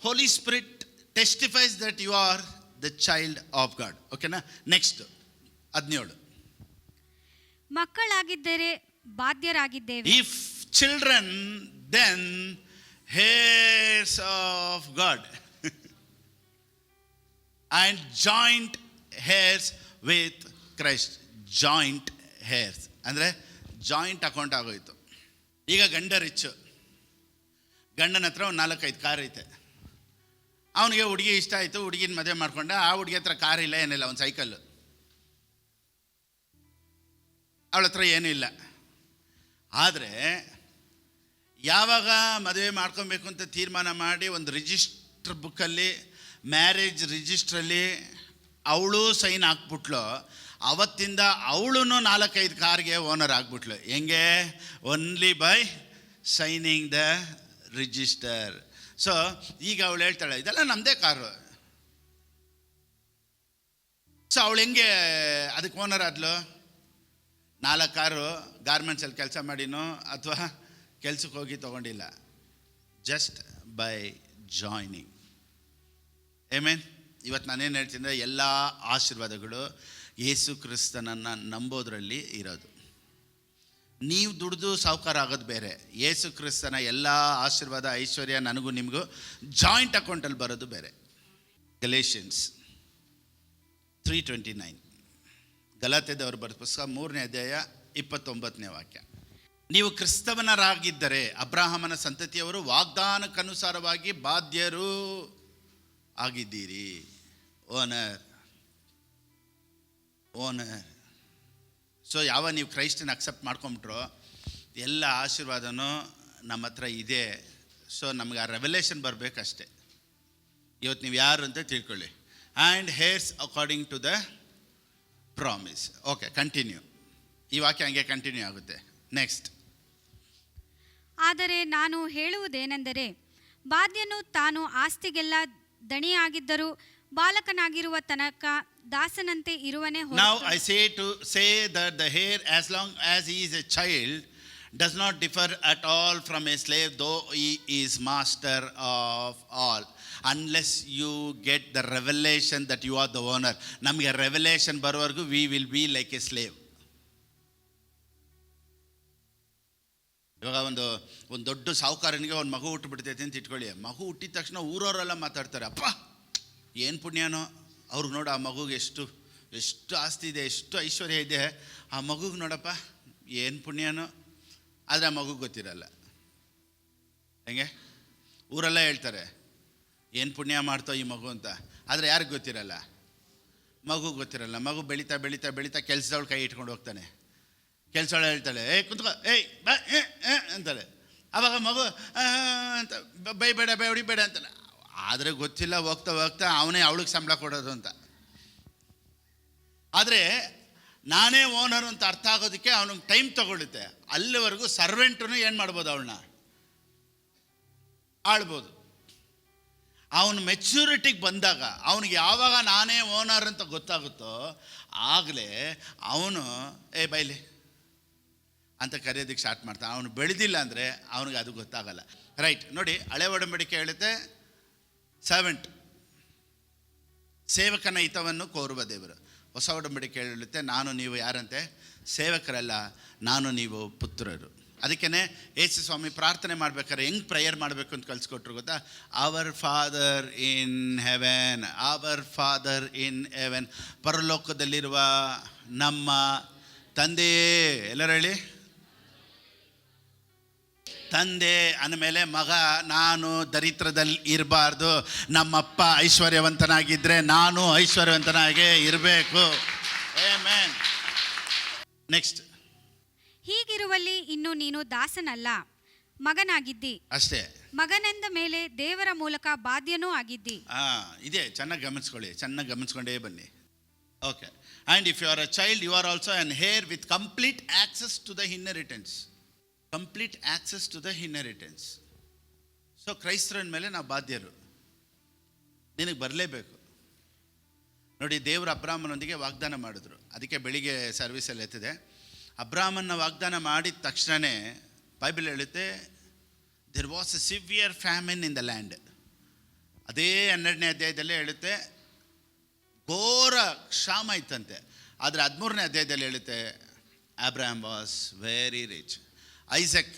Holy Spirit testifies that you are the child of God. ಓಕೆನಾ? ನೆಕ್ಸ್ಟ್ 17, ಮಕ್ಕಳಾಗಿದ್ದರೆ ಬಾಧ್ಯರಾಗಿದ್ದೇವೆ. If children then heirs of God and joint heirs with Christ. Joint heirs ಅಂದರೆ ಜಾಯಿಂಟ್ ಅಕೌಂಟ್ ಆಗೋಯ್ತು. ಈಗ ಗಂಡ ರಿಚ್ಚು, ಗಂಡನ ಹತ್ರ ಒಂದು 4-5 ಕಾರ್ ಐತೆ. ಅವನಿಗೆ ಹುಡುಗಿ ಇಷ್ಟ ಆಯಿತು, ಹುಡುಗಿನ ಮದುವೆ ಮಾಡ್ಕೊಂಡ. ಆ ಹುಡುಗಿ ಹತ್ರ ಕಾರ್ ಇಲ್ಲ, ಏನಿಲ್ಲ, ಒಂದು ಸೈಕಲ್ಲು. ಅವಳ ಹತ್ರ ಏನೂ ಇಲ್ಲ. ಆದರೆ ಯಾವಾಗ ಮದುವೆ ಮಾಡ್ಕೊಬೇಕು ಅಂತ ತೀರ್ಮಾನ ಮಾಡಿ ಒಂದು ರಿಜಿಸ್ಟ್ರ್ ಬುಕ್ಕಲ್ಲಿ, ಮ್ಯಾರೇಜ್ ರಿಜಿಸ್ಟ್ರಲ್ಲಿ ಅವಳು ಸೈನ್ ಹಾಕ್ಬಿಟ್ಲು, ಅವತ್ತಿಂದ ಅವಳು 4-5 ಕಾರ್ಗೆ ಓನರ್ ಆಗ್ಬಿಟ್ಲು. ಹೆಂಗೆ? Only by signing the register. So ಈಗ ಅವಳು ಹೇಳ್ತಾಳೆ, ಇದೆಲ್ಲ ನಮ್ಮದೇ ಕಾರು. ಸೊ ಅವಳು ಹೆಂಗೆ ಅದಕ್ಕೆ ಓನರ್ ಆದ್ಲು? 4 ಕಾರು ಗಾರ್ಮೆಂಟ್ಸಲ್ಲಿ ಕೆಲಸ ಮಾಡಿನೋ ಅಥವಾ ಕೆಲ್ಸಕ್ಕೆ ಹೋಗಿ ತೊಗೊಂಡಿಲ್ಲ, ಜಸ್ಟ್ ಬೈ ಜಾಯ್ನಿಂಗ್. ಆಮೆನ್. ಇವತ್ತು ನಾನೇನು ಹೇಳ್ತೀನಿ ಅಂದರೆ, ಎಲ್ಲ ಆಶೀರ್ವಾದಗಳು ಯೇಸು ಕ್ರಿಸ್ತನನ್ನು ನಂಬೋದ್ರಲ್ಲಿ ಇರೋದು. ನೀವು ದುಡಿದು ಸಾವುಕಾರ ಆಗೋದು ಬೇರೆ, ಯೇಸು ಕ್ರಿಸ್ತನ ಎಲ್ಲ ಆಶೀರ್ವಾದ ಐಶ್ವರ್ಯ ನನಗೂ ನಿಮಗೂ ಜಾಯಿಂಟ್ ಅಕೌಂಟಲ್ಲಿ ಬರೋದು ಬೇರೆ. ಗಲೇಷಿಯನ್ಸ್ 3:29, ಗಲಾತ್ಯದವರು ಬರೆದ ಪುಸ್ತಕ 3ನೇ ಅಧ್ಯಾಯ 29ನೇ ವಾಕ್ಯ. ನೀವು ಕ್ರಿಸ್ತವನರಾಗಿದ್ದರೆ ಅಬ್ರಹಾಮನ ಸಂತತಿಯವರು, ವಾಗ್ದಾನಕ್ಕನುಸಾರವಾಗಿ ಬಾಧ್ಯರು ಆಗಿದ್ದೀರಿ. ಓನರ್. ಸೊ ಯಾವಾಗ ನೀವು ಕ್ರೈಸ್ತನ ಅಕ್ಸೆಪ್ಟ್ ಮಾಡ್ಕೊಂಬಿಟ್ರೋ, ಎಲ್ಲ ಆಶೀರ್ವಾದನೂ ನಮ್ಮ ಹತ್ರ ಇದೆ. ಸೊ ನಮ್ಗೆ ಆ ರೆವಲೇಷನ್ ಬರಬೇಕಷ್ಟೆ. ಇವತ್ತು ನೀವು ಯಾರು ಅಂತ ತಿಳ್ಕೊಳ್ಳಿ. And heirs according to the promise. Okay, continue. ಈ ವಾಕ್ಯ ಹಂಗೆ ಕಂಟಿನ್ಯೂ ಆಗುತ್ತೆ. ನೆಕ್ಸ್ಟ್. ಆದರೆ ನಾನು ಹೇಳುವುದೇನೆಂದರೆ, ಬಾಧ್ಯನು ತಾನು ಆಸ್ತಿಗೆಲ್ಲ ದಣಿಯಾಗಿದ್ದರೂ ಬಾಲಕನಾಗಿರುವ ತನಕ ದಾಸನಂತೆ ಇರುವನೇ ಹೊರತು. Now I say that the heir, as long as he is a child, does not differ at all from a slave, though he is master of all, unless you get the revelation that you are the owner. ನಮಗೆ ರೆವಲೇಷನ್ ಬರೋವರೆಗೂ we will be like a slave. ಇವಾಗ ಒಂದು ದೊಡ್ಡ ಸಾಹುಕಾರನಿಗೆ ಒಂದು ಮಗು ಹುಟ್ಟುಬಿಡ್ತೈತೆ ಅಂತ ಇಟ್ಕೊಳ್ಳಿ. ಮಗು ಹುಟ್ಟಿದ ತಕ್ಷಣ ಊರವರೆಲ್ಲ ಮಾತಾಡ್ತಾರೆ, ಅಪ್ಪ ಏನು ಪುಣ್ಯನೋ, ಅವ್ರಿಗೆ ನೋಡು ಆ ಮಗುಗೆ ಎಷ್ಟು ಆಸ್ತಿ ಇದೆ, ಎಷ್ಟು ಐಶ್ವರ್ಯ ಇದೆ, ಆ ಮಗುಗೆ ನೋಡಪ್ಪ ಏನು ಪುಣ್ಯನೋ. ಆದರೆ ಆ ಮಗುಗೆ ಗೊತ್ತಿರಲ್ಲ. ಹೆಂಗೆ? ಊರೆಲ್ಲ ಹೇಳ್ತಾರೆ ಏನು ಪುಣ್ಯ ಮಾಡ್ತೋ ಈ ಮಗು ಅಂತ, ಆದರೆ ಯಾರಿಗೆ ಗೊತ್ತಿರಲ್ಲ? ಮಗು ಗೊತ್ತಿರಲ್ಲ. ಮಗು ಬೆಳೀತಾ ಬೆಳೀತಾ ಬೆಳೀತಾ ಕೆಲಸದವಳು ಕೈ ಇಟ್ಕೊಂಡು ಹೋಗ್ತಾನೆ. ಕೆಲಸದವಳು ಹೇಳ್ತಾಳೆ, ಕುತ್ಕೋ, ಬಾ ಅಂತಾಳೆ. ಆವಾಗ ಮಗು ಅಂತ ಬೈಬೇಡ ಹೊಡಿಬೇಡ ಅಂತಾಳೆ. ಆದರೆ ಗೊತ್ತಿಲ್ಲ, ಹೋಗ್ತಾ ಹೋಗ್ತಾ ಅವನೇ ಅವಳಿಗೆ ಸಂಬಳ ಕೊಡೋದು ಅಂತ. ಆದರೆ ನಾನೇ ಓನರ್ ಅಂತ ಅರ್ಥ ಆಗೋದಕ್ಕೆ ಅವನಿಗೆ ಟೈಮ್ ತಗೊಳ್ಳುತ್ತೆ. ಅಲ್ಲಿವರೆಗೂ ಸರ್ವೆಂಟು ಏನು ಮಾಡ್ಬೋದು, ಅವಳನ್ನ ಆಳ್ಬೋದು. ಅವನು ಮೆಚ್ಯೂರಿಟಿಗೆ ಬಂದಾಗ, ಅವನಿಗೆ ಯಾವಾಗ ನಾನೇ ಓನರ್ ಅಂತ ಗೊತ್ತಾಗುತ್ತೋ ಆಗಲೇ ಅವನು ಬೈಲಿ ಅಂತ ಕರೆಯೋದಕ್ಕೆ ಸ್ಟಾರ್ಟ್ ಮಾಡ್ತಾನೆ. ಅವನು ಬೆಳೆದಿಲ್ಲ ಅಂದರೆ ಅವನಿಗೆ ಅದು ಗೊತ್ತಾಗಲ್ಲ. ರೈಟ್, ನೋಡಿ, ಹಳೆ ಒಡಂಬಡಿಕೆ ಹೇಳುತ್ತೆ ಸರ್ವೆಂಟ್, ಸೇವಕನ ಹಿತವನ್ನು ಕೋರುವ ದೇವರು. ಹೊಸ ಒಡಂಬಡಿಕೆ ಹೇಳುತ್ತೆ ನಾನು ನೀವು ಯಾರಂತೆ, ಸೇವಕರಲ್ಲ, ನಾನು ನೀವು ಪುತ್ರರು. ಅದಕ್ಕೇ ಯೇಸು ಸ್ವಾಮಿ ಪ್ರಾರ್ಥನೆ ಮಾಡ್ಬೇಕಾದ್ರೆ ಹೆಂಗೆ ಪ್ರೇಯರ್ ಮಾಡಬೇಕು ಅಂತ ಕಲಿಸ್ಕೊಟ್ರು ಗೊತ್ತಾ? Our father in heaven, our father in heaven, ಪರಲೋಕದಲ್ಲಿರುವ ನಮ್ಮ ತಂದೆಯೇ. ಎಲ್ಲರೂ ಹೇಳಿ, ತಂದೆ ಅಂದಮೇಲೆ ಮಗ, ನಾನು ದರಿದ್ರದಲ್ಲಿ ಇರಬಾರ್ದು, ನಮ್ಮಪ್ಪ ಐಶ್ವರ್ಯವಂತನಾಗಿದ್ದರೆ ನಾನು ಐಶ್ವರ್ಯವಂತನಾಗೇ ಇರಬೇಕು. ಆಮೆನ್. ನೆಕ್ಸ್ಟ್, ಹೀಗಿರುವಲ್ಲಿ ಇನ್ನು ನೀನು ದಾಸನಲ್ಲ, ಮಗನಾಗಿದ್ದಿ ಅಷ್ಟೇ. ಮಗನೆಂದ ಮೇಲೆ ದೇವರ ಮೂಲಕ ಬಾಧ್ಯನೂ ಆಗಿದ್ದಿ. ಇದೆ, ಚೆನ್ನಾಗಿ ಗಮನಿಸ್ಕೊಳ್ಳಿ, ಚೆನ್ನಾಗಿ ಗಮನಿಸ್ಕೊಂಡೇ ಬನ್ನಿ. Okay. And if you are a child, you are also an heir with complete access to the inheritance. Complete access to the inheritance. So ಕ್ರೈಸ್ತರನ ಮೇಲೆ ನಾವು ಬಾಧ್ಯರು, ನಿನಗೆ ಬರಲೇಬೇಕು. ನೋಡಿ, ದೇವರು ಅಬ್ರಾಮನೊಂದಿಗೆ ವಾಗ್ದಾನ ಮಾಡಿದ್ರು. ಅದಕ್ಕೆ ಬೆಳಿಗ್ಗೆ ಸರ್ವಿಸಲ್ಲಿ ಎತ್ತಿದೆ. ಅಬ್ರಾಮನ್ನ ವಾಗ್ದಾನ ಮಾಡಿದ ತಕ್ಷಣವೇ ಬೈಬಲ್ ಹೇಳುತ್ತೆ there was a severe famine in the land. ಅದೇ 12ನೇ ಅಧ್ಯಾಯದಲ್ಲೇ ಹೇಳುತ್ತೆ ಘೋರ ಕ್ಷಾಮ ಇತ್ತಂತೆ. ಆದರೆ 13ನೇ ಅಧ್ಯಾಯದಲ್ಲಿ ಹೇಳುತ್ತೆ Abram was very rich. Isaac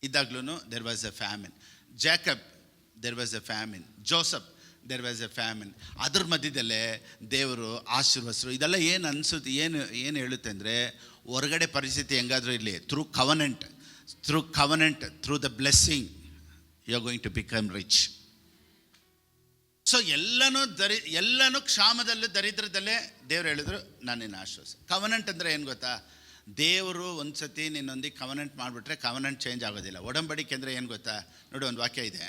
ಇದ್ದಾಗ್ಲೂ there was a famine. Jacob, there was a famine. Joseph, there was a famine. ಅದ್ರ ಮಧ್ಯದಲ್ಲೇ ದೇವರು ಆಶೀರ್ವದಿಸಿದ್ರು. ಇದೆಲ್ಲ ಏನು ಅನಿಸುತ್ತೆ, ಏನು ಹೇಳುತ್ತೆ ಅಂದರೆ, ಹೊರಗಡೆ ಪರಿಸ್ಥಿತಿ ಹೆಂಗಾದರೂ ಇರಲಿ, through covenant, through the blessing you are going to become rich. So ಎಲ್ಲನೂ ಕ್ಷಾಮದಲ್ಲೂ ದರಿದ್ರದಲ್ಲೇ ದೇವ್ರು ಹೇಳಿದ್ರು ನಾನು ನಿನ್ನ ಆಶ್ವಾಸ. ಕವನೆಂಟ್ ಅಂದರೆ ಏನು ಗೊತ್ತಾ? ದೇವರು ಒಂದು ಸತಿ ನಿನ್ನೊಂದಿಗೆ ಕವನೆಂಟ್ ಮಾಡಿಬಿಟ್ರೆ ಕವನೆಂಟ್ ಚೇಂಜ್ ಆಗೋದಿಲ್ಲ. ಒಡಂಬಡಿಕೆ ಅಂದರೆ ಏನು ಗೊತ್ತಾ? ನೋಡಿ, ಒಂದು ವಾಕ್ಯ ಇದೆ,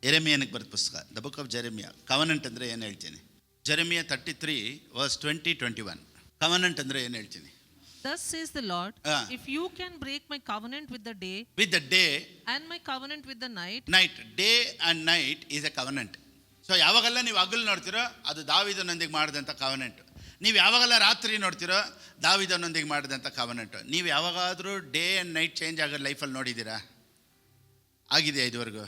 ಯೆರೆಮೀಯನಿಗೆ ಬರೆದ ಪುಸ್ತಕ, the book of Jeremiah. Covenant ಅಂದರೆ ಏನು ಹೇಳ್ತೀನಿ? Jeremiah 33 verse 20-21. ಕವನೆಂಟ್ ಅಂದರೆ ಏನು ಹೇಳ್ತೀನಿ? Thus says the Lord, if you can break my covenant with the day, and my covenant with the night, day and night is a covenant. So ಯಾವಾಗೆಲ್ಲ ನೀವು ಹಗಲು ನೋಡ್ತಿರೋ ಅದು ದಾವೀದನೊಂದಿಗೆ ಮಾಡಿದಂಥ ಕವನೆಂಟ್. ನೀವು ಯಾವಾಗೆಲ್ಲ ರಾತ್ರಿ ನೋಡ್ತಿರೋ ದಾವೀದನೊಂದಿಗೆ ಮಾಡಿದಂಥ ಕವನೆಂಟ್. ನೀವು ಯಾವಾಗಾದರೂ ಡೇ ಆ್ಯಂಡ್ ನೈಟ್ ಚೇಂಜ್ ಆಗೋ ಲೈಫಲ್ಲಿ ನೋಡಿದ್ದೀರಾ? ಆಗಿದೆಯಾ ಇದುವರೆಗೂ?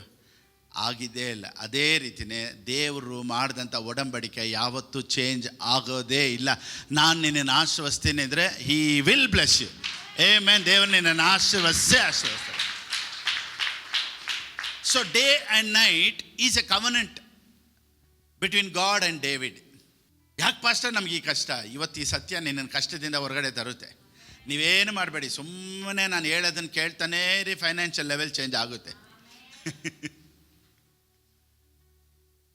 ಆಗಿದ್ದೇ ಇಲ್ಲ. ಅದೇ ರೀತಿಯೇ ದೇವರು ಮಾಡಿದಂಥ ಒಡಂಬಡಿಕೆ ಯಾವತ್ತೂ ಚೇಂಜ್ ಆಗೋದೇ ಇಲ್ಲ. ನಾನು ನಿನ್ನನ್ನು ಆಶೀರ್ವದಿಸ್ತೀನಿ ಅಂದರೆ he will bless you. Amen. ದೇವರು ನಿನ್ನನ್ನು ಆಶೀರ್ವದಿಸ್ತಾರೆ. So day and night is a covenant between God and David. ಯಾಕೆ ಪಾಸ್ಟರ್ ನಮ್ಗೆ ಈ ಕಷ್ಟ? ಇವತ್ತು ಈ ಸತ್ಯ ನಿನ್ನನ್ನು ಕಷ್ಟದಿಂದ ಹೊರಗಡೆ ತರುತ್ತೆ. ನೀವೇನು ಮಾಡಬೇಡಿ, ಸುಮ್ಮನೆ ನಾನು ಹೇಳೋದನ್ನು ಕೇಳ್ತಾನೇ ರೀ, ಫೈನಾನ್ಷಿಯಲ್ ಲೆವೆಲ್ ಚೇಂಜ್ ಆಗುತ್ತೆ.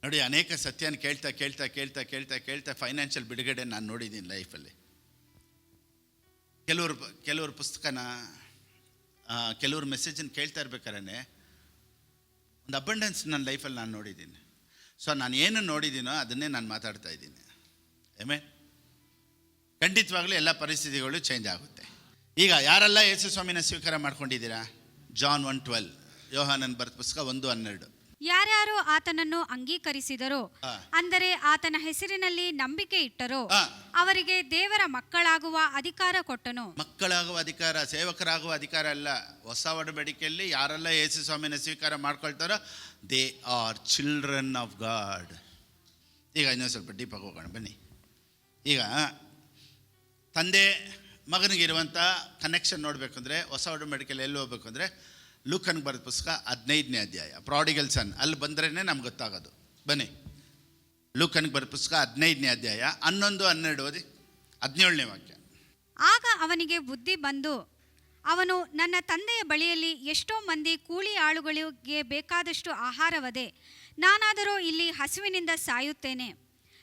ನೋಡಿ, ಅನೇಕ ಸತ್ಯನ ಕೇಳ್ತಾ ಫೈನಾನ್ಷಿಯಲ್ ಬಿಡುಗಡೆ ನಾನು ನೋಡಿದ್ದೀನಿ ಲೈಫಲ್ಲಿ. ಕೆಲವರು ಪುಸ್ತಕನ, ಕೆಲವ್ರ ಮೆಸೇಜನ್ನು ಕೇಳ್ತಾ ಇರ್ಬೇಕಾದ್ರೆ ಒಂದು ಅಬಂಡೆನ್ಸ್ ನನ್ನ ಲೈಫಲ್ಲಿ ನಾನು ನೋಡಿದ್ದೀನಿ. ಸೊ ನಾನು ಏನು ನೋಡಿದ್ದೀನೋ ಅದನ್ನೇ ನಾನು ಮಾತಾಡ್ತಾ ಇದ್ದೀನಿ. ಖಂಡಿತವಾಗ್ಲೂ ಎಲ್ಲ ಪರಿಸ್ಥಿತಿಗಳು ಚೇಂಜ್ ಆಗುತ್ತೆ. ಈಗ ಯಾರೆಲ್ಲ ಯೇಸು ಸ್ವಾಮಿನ ಸ್ವೀಕಾರ ಮಾಡ್ಕೊಂಡಿದ್ದೀರಾ? ಜಾನ್ 1:12, ಯೋಹಾನನ್ ಬರೆದ ಪುಸ್ತಕ 1:12. ಯಾರ್ಯಾರು ಆತನನ್ನು ಅಂಗೀಕರಿಸಿದರೋ, ಅಂದರೆ ಆತನ ಹೆಸರಿನಲ್ಲಿ ನಂಬಿಕೆ ಇಟ್ಟರೋ, ಅವರಿಗೆ ದೇವರ ಮಕ್ಕಳಾಗುವ ಅಧಿಕಾರ ಕೊಟ್ಟನು. ಮಕ್ಕಳಾಗುವ ಅಧಿಕಾರ, ಸೇವಕರಾಗುವ ಅಧಿಕಾರ ಅಲ್ಲ. ಹೊಸ ಒಡಂಬಡಿಕೆಯಲ್ಲಿ ಯಾರೆಲ್ಲ ಯೇಸು ಸ್ವಾಮಿನ ಸ್ವೀಕಾರ ಮಾಡ್ಕೊಳ್ತಾರೋ they are children of God. ಈಗ ಇನ್ನೊಂದು ಸ್ವಲ್ಪ ಡೀಪಾಗಿ ಹೋಗೋಣ ಬನ್ನಿ. ಈಗ ತಂದೆ ಮಗನಿಗಿರುವಂಥ ಕನೆಕ್ಷನ್ ನೋಡಬೇಕು ಅಂದರೆ ಹೊಸ ಒಡಂಬಡಿಕೆಯಲ್ಲಿ ಎಲ್ಲಿ ಹೋಗ್ಬೇಕು ಅಂದರೆ ಲೂಕನ್ಗೆ ಬರೆದ ಪುಸ್ತಕ 15ನೇ ಅಧ್ಯಾಯ, ಪ್ರಾಡಿಗಲ್ ಸನ್. ಅಲ್ಲಿ ಬಂದ್ರೇ ನಮ್ಗೆ ಗೊತ್ತಾಗೋದು. ಬನ್ನಿ, ಲೂಕನ್ಗೆ ಬರೆದ ಪುಸ್ತಕ 15ನೇ ಅಧ್ಯಾಯ 11-12 ಓದಿ. 17ನೇ ವಾಕ್ಯ. ಆಗ ಅವನಿಗೆ ಬುದ್ಧಿ ಬಂದು ಅವನು, ನನ್ನ ತಂದೆಯ ಬಳಿಯಲ್ಲಿ ಎಷ್ಟೋ ಮಂದಿ ಕೂಲಿ ಆಳುಗಳಿಗೆ ಬೇಕಾದಷ್ಟು ಆಹಾರವದೆ, ನಾನಾದರೂ ಇಲ್ಲಿ ಹಸಿವಿನಿಂದ ಸಾಯುತ್ತೇನೆ.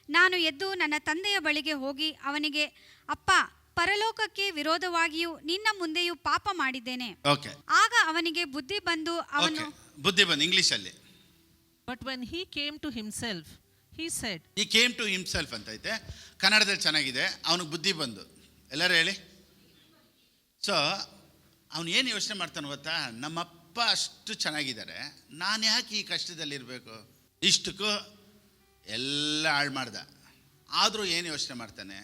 ನಾನು ಎದ್ದು ನನ್ನ ತಂದೆಯ ಬಳಿಗೆ ಹೋಗಿ ಅವನಿಗೆ, ಅಪ್ಪ, ಪರಲೋಕಕ್ಕೆ ವಿರೋಧವಾಗಿಯೂ ನಿನ್ನ ಮುಂದೆಯೂ ಪಾಪ ಮಾಡಿದ್ದೇನೆ. ಓಕೆ. ಆಗ ಅವನಿಗೆ ಬುದ್ಧಿ ಬಂದು ಅವನು ಇಂಗ್ಲಿಷಲ್ಲಿ But when he came to himself, he said, ಈ ಕೇಮ್ ಟು ಹಿಮ್ಸೆಲ್ಫ್ ಅಂತ ಐತೆ, ಕನ್ನಡದಲ್ಲಿ ಚೆನ್ನಾಗಿದೆ, ಅವನಿಗೆ ಬುದ್ಧಿ ಬಂದು. ಎಲ್ಲರೂ ಹೇಳಿ. ಸೊ ಅವನು ಏನು ಯೋಚನೆ ಮಾಡ್ತಾನೆ ಗೊತ್ತಾ, ನಮ್ಮಪ್ಪ ಅಷ್ಟು ಚೆನ್ನಾಗಿದ್ದಾರೆ, ನಾನು ಯಾಕೆ ಈ ಕಷ್ಟದಲ್ಲಿರಬೇಕು, ಇಷ್ಟಕ್ಕೂ ಎಲ್ಲ ಹಾಳು ಮಾಡ್ದ. ಆದರೂ ಏನು ಯೋಚನೆ ಮಾಡ್ತಾನೆ,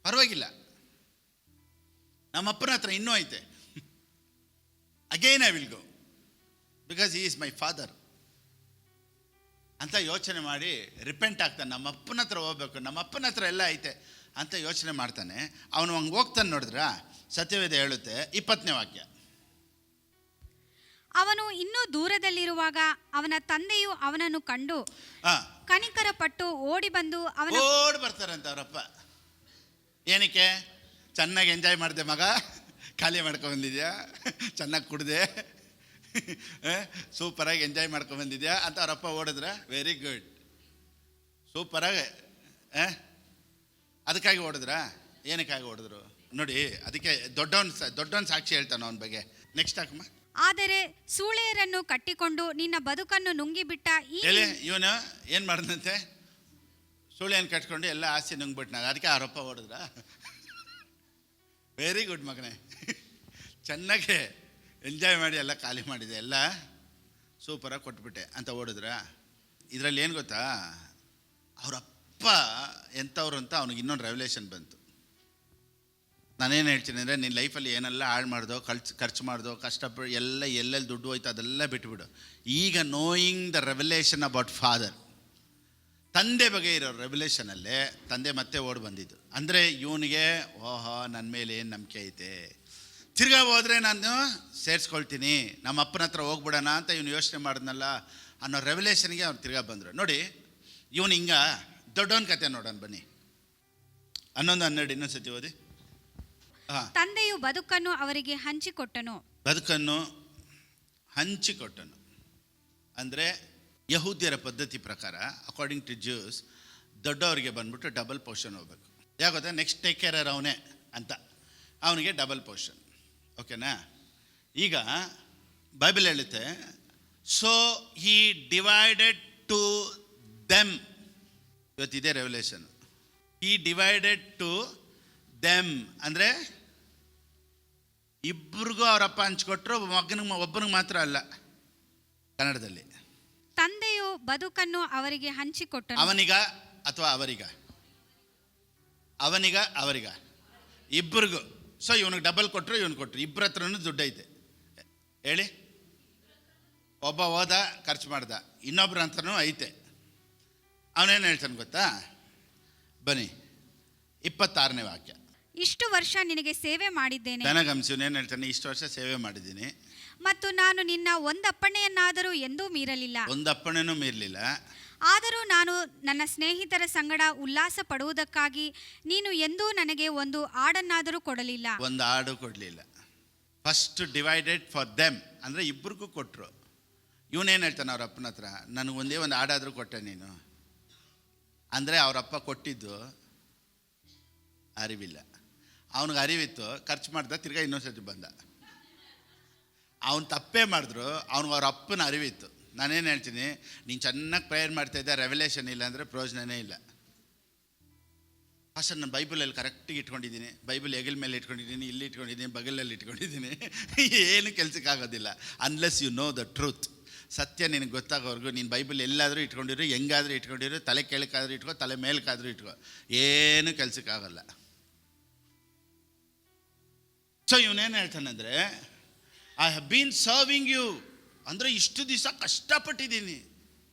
ಪರವಾಗಿಲ್ಲ, ನಮ್ಮಪ್ಪನ ಹತ್ರ ಇನ್ನೂ ಐತೆ, again I will go because he is my father ಅಂತ ಯೋಚನೆ ಮಾಡಿ ರಿಪೆಂಟ್ ಆಗ್ತಾನೆ. ನಮ್ಮಪ್ಪನ ಹತ್ರ ಹೋಗ್ಬೇಕು, ನಮ್ಮಪ್ಪನ ಹತ್ರ ಎಲ್ಲ ಐತೆ ಅಂತ ಯೋಚನೆ ಮಾಡ್ತಾನೆ. ಅವನು ಹಂಗೆ ಹೋಗ್ತಾನೆ. ನೋಡಿದ್ರ ಸತ್ಯವೇದ ಹೇಳುತ್ತೆ 20ನೇ ವಾಕ್ಯ, ಅವನು ಇನ್ನೂ ದೂರದಲ್ಲಿರುವಾಗ ಅವನ ತಂದೆಯು ಅವನನ್ನು ಕಂಡು ಕನಿಕರ ಪಟ್ಟು ಓಡಿ ಬಂದು ಓಡಿ ಬರ್ತಾರಂತ ಅವರಪ್ಪ. ಏನಕ್ಕೆ? ಚೆನ್ನಾಗಿ ಎಂಜಾಯ್ ಮಾಡಿದೆ ಮಗ, ಖಾಲಿ ಮಾಡ್ಕೊಂಡ್ಬಂದಿದ್ಯಾ, ಚೆನ್ನಾಗಿ ಕುಡ್ದೆ, ಸೂಪರಾಗಿ ಎಂಜಾಯ್ ಮಾಡ್ಕೊಂಡ್ಬಂದಿದ್ಯಾ ಅಂತ ಅವರಪ್ಪ ಓಡಿದ್ರ. ವೆರಿ ಗುಡ್, ಸೂಪರಾಗಿ. ಅದಕ್ಕಾಗಿ ಓಡಿದ್ರ? ಏನಕ್ಕಾಗಿ ಓಡಿದ್ರು ನೋಡಿ. ಅದಕ್ಕೆ ದೊಡ್ಡವನ್ ಸಾಕ್ಷಿ ಹೇಳ್ತಾನೆ ಅವನ ಬಗ್ಗೆ. ನೆಕ್ಸ್ಟ್ ಹಾಕಮ್ಮ. ಆದರೆ ಸೂಳೆಯರನ್ನು ಕಟ್ಟಿಕೊಂಡು ನಿನ್ನ ಬದುಕನ್ನು ನುಂಗಿಬಿಟ್ಟ ಇವನು ಏನು ಮಾಡಿದಂತೆ, ಸೂಳೆಯನ್ನು ಕಟ್ಕೊಂಡು ಎಲ್ಲ ಆಸ್ತಿ ನುಂಗ್ಬಿಟ್ನ. ಅದಕ್ಕೆ ಅವರಪ್ಪ ಓಡಿದ್ರ. ವೆರಿ ಗುಡ್ ಮಗನೇ, ಚೆನ್ನಾಗೆ ಎಂಜಾಯ್ ಮಾಡಿ ಎಲ್ಲ ಖಾಲಿ ಮಾಡಿದೆ, ಎಲ್ಲ ಸೂಪರಾಗಿ ಕೊಟ್ಬಿಟ್ಟೆ ಅಂತ ಓಡಿದ್ರ. ಇದರಲ್ಲಿ ಏನು ಗೊತ್ತಾ, ಅವರಪ್ಪ ಎಂಥವ್ರು ಅಂತ ಅವನಿಗೆ ಇನ್ನೊಂದು ರೆವಲ್ಯೂಷನ್ ಬಂತು. ನಾನೇನು ಹೇಳ್ತೀನಿ ಅಂದರೆ, ನಿನ್ನ ಲೈಫಲ್ಲಿ ಏನೆಲ್ಲ ಹಾಳು ಮಾಡ್ದೋ, ಖರ್ಚು ಮಾಡ್ದೋ, ಕಷ್ಟಪಟ್ಟು ಎಲ್ಲೆಲ್ಲಿ ದುಡ್ಡು ಹೋಯ್ತು ಅದೆಲ್ಲ ಬಿಟ್ಬಿಡು. ಈಗ knowing the revolution about father, ತಂದೆ ಬಗ್ಗೆ ಇರೋ ರೆವಲ್ಯೂಷನಲ್ಲೇ ತಂದೆ ಮತ್ತೆ ಓಡಿ ಬಂದಿದ್ದು. ಅಂದರೆ ಇವನಿಗೆ ಓಹೋ ನನ್ನ ಮೇಲೆ ಏನು ನಂಬಿಕೆ ಐತೆ, ತಿರ್ಗಾ ಹೋದರೆ ನಾನು ಸೇರಿಸ್ಕೊಳ್ತೀನಿ, ನಮ್ಮ ಅಪ್ಪನ ಹತ್ರ ಹೋಗ್ಬಿಡೋಣ ಅಂತ ಇವನು ಯೋಚನೆ ಮಾಡಿದ್ನಲ್ಲ ಅನ್ನೋ ರೆವಲ್ಯೂಷನ್ಗೆ ಅವ್ನು ತಿರ್ಗಾ ಬಂದರು. ನೋಡಿ ಇವನು ಹಿಂಗ ದೊಡ್ಡವನ ಕತೆ ನೋಡೋಣ ಬನ್ನಿ. 11:12 ಇನ್ನೊಂದು ಸತಿ ಓದಿ. ತಂದೆಯು ಬದುಕನ್ನು ಅವರಿಗೆ ಹಂಚಿಕೊಟ್ಟನು. ಬದುಕನ್ನು ಹಂಚಿಕೊಟ್ಟನು ಅಂದರೆ ಯಹೂದ್ಯರ ಪದ್ಧತಿ ಪ್ರಕಾರ, ಅಕಾರ್ಡಿಂಗ್ ಟು ಜ್ಯೂಸ್, ದೊಡ್ಡವರಿಗೆ ಬಂದ್ಬಿಟ್ಟು ಡಬಲ್ ಪೋರ್ಷನ್ ಹೋಗ್ಬೇಕು. ಯಾಕೆ? ನೆಕ್ಸ್ಟ್ ಟೇಕ್ ಕೇರರ್ ಅವನೇ ಅಂತ, ಅವನಿಗೆ ಡಬಲ್ ಪೋರ್ಷನ್. ಓಕೆನಾ? ಈಗ ಬೈಬಲ್ ಹೇಳುತ್ತೆ, so he divided to them. ಇವತ್ತಿದೆ revolution. He divided to them ಅಂದರೆ ಇಬ್ಬರಿಗೂ ಅವರಪ್ಪ ಹಂಚ್ಕೊಟ್ರು, ಒಬ್ಬನಿಗೆ ಮಾತ್ರ ಅಲ್ಲ. ಕನ್ನಡದಲ್ಲಿ ತಂದೆಯು ಬದುಕನ್ನು ಅವರಿಗೆ ಹಂಚಿಕೊಟ್ಟನು. ಅವನಿಗ ಅಥವಾ ಅವರಿಗ? ಅವರಿಗ ಇಬ್ಬರಿಗೂ. ಸೊ ಇವನಿಗೆ ಡಬಲ್ ಕೊಟ್ಟರು, ಇವನು ಕೊಟ್ಟರು. ಇಬ್ಬರ ಹತ್ರನೂ ದುಡ್ಡು ಐತೆ. ಹೇಳಿ, ಒಬ್ಬ ಹೋದ ಖರ್ಚು ಮಾಡ್ದ, ಇನ್ನೊಬ್ರ ಹತ್ರನೂ ಐತೆ. ಅವನೇನು ಹೇಳ್ತಾನೆ ಗೊತ್ತಾ? ಬನ್ನಿ 26ನೇ ವಾಕ್ಯ. ಇಷ್ಟು ವರ್ಷ ನಿನಗೆ ಸೇವೆ ಮಾಡಿದ್ದೇನೆ. ನನಗಂಶನೇನು ಹೇಳ್ತಾನೆ? ಇಷ್ಟು ವರ್ಷ ಸೇವೆ ಮಾಡಿದ್ದೀನಿ ಮತ್ತು ನಾನು ನಿನ್ನ ಒಂದಪ್ಪಣೆಯನ್ನಾದರೂ ಎಂದೂ ಮೀರಲಿಲ್ಲ. ಒಂದಪ್ಪಣೆನೂ ಮೀರಲಿಲ್ಲ. ಆದರೂ ನಾನು ನನ್ನ ಸ್ನೇಹಿತರ ಸಂಗಡ ಉಲ್ಲಾಸ ಪಡುವುದಕ್ಕಾಗಿ ನೀನು ಎಂದೂ ನನಗೆ ಒಂದು ಆಡನ್ನಾದರೂ ಕೊಡಲಿಲ್ಲ. ಒಂದು ಆಡು ಕೊಡಲಿಲ್ಲ. ಫಸ್ಟ್ ಡಿವೈಡೆಡ್ ಫಾರ್ ದೆಮ್ ಅಂದರೆ ಇಬ್ಬರಿಗೂ ಕೊಟ್ಟರು. ಇವನೇನು ಹೇಳ್ತಾನೆ ಅವ್ರ ಅಪ್ಪನ ಹತ್ರ? ನನಗೆ ಒಂದೇ ಒಂದು ಆಡಾದರೂ ಕೊಟ್ಟೆ ನೀನು ಅಂದರೆ ಅವರಪ್ಪ ಕೊಟ್ಟಿದ್ದು ಅರಿವಿಲ್ಲ. ಅವನಿಗೆ ಅರಿವಿತ್ತು, ಖರ್ಚು ಮಾಡ್ದ, ತಿರ್ಗಾ ಇನ್ನೊಂದ್ಸತಿ ಬಂದ. ಅವನು ತಪ್ಪೇ ಮಾಡಿದ್ರು, ಅವ್ನಿಗೆ ಅವ್ರ ಅಪ್ಪನ ಅರಿವಿತ್ತು. ನಾನೇನು ಹೇಳ್ತೀನಿ, ನೀನು ಚೆನ್ನಾಗಿ ಪ್ರೇಯರ್ ಮಾಡ್ತಾಯಿದ್ದೆ, ರೆವಲ್ಯೂಷನ್ ಇಲ್ಲ ಅಂದರೆ ಪ್ರಯೋಜನವೇ ಇಲ್ಲ. ಫಸ್ಟ್ ನಾನು ಬೈಬಲಲ್ಲಿ ಕರೆಕ್ಟಿಗೆ ಇಟ್ಕೊಂಡಿದ್ದೀನಿ, ಬೈಬಲ್ ಹೆಗಲ ಮೇಲೆ ಇಟ್ಕೊಂಡಿದ್ದೀನಿ, ಇಲ್ಲಿ ಇಟ್ಕೊಂಡಿದ್ದೀನಿ, ಬಗಲಲ್ಲಿ ಇಟ್ಕೊಂಡಿದ್ದೀನಿ. ಏನು ಕೆಲಸಕ್ಕಾಗೋದಿಲ್ಲ unless you know the truth. ಸತ್ಯ ನಿನಗೆ ಗೊತ್ತಾಗೋವರೆಗೂ ನೀನು ಬೈಬಲ್ ಎಲ್ಲಾದರೂ ಇಟ್ಕೊಂಡಿರು, ಹೆಂಗಾದರೂ ಇಟ್ಕೊಂಡಿರು, ತಲೆ ಕೆಳಕಾದರೂ ಇಟ್ಕೋ, ತಲೆ ಮೇಲ್ಕಾದರೂ ಇಟ್ಕೋ, ಏನು ಕೆಲಸಕ್ಕಾಗಲ್ಲ. ಸೊ ಇವನೇನು ಹೇಳ್ತಾನಂದರೆ, I have been serving you ಅಂದರೆ ಇಷ್ಟು ದಿವಸ ಕಷ್ಟಪಟ್ಟಿದ್ದೀನಿ,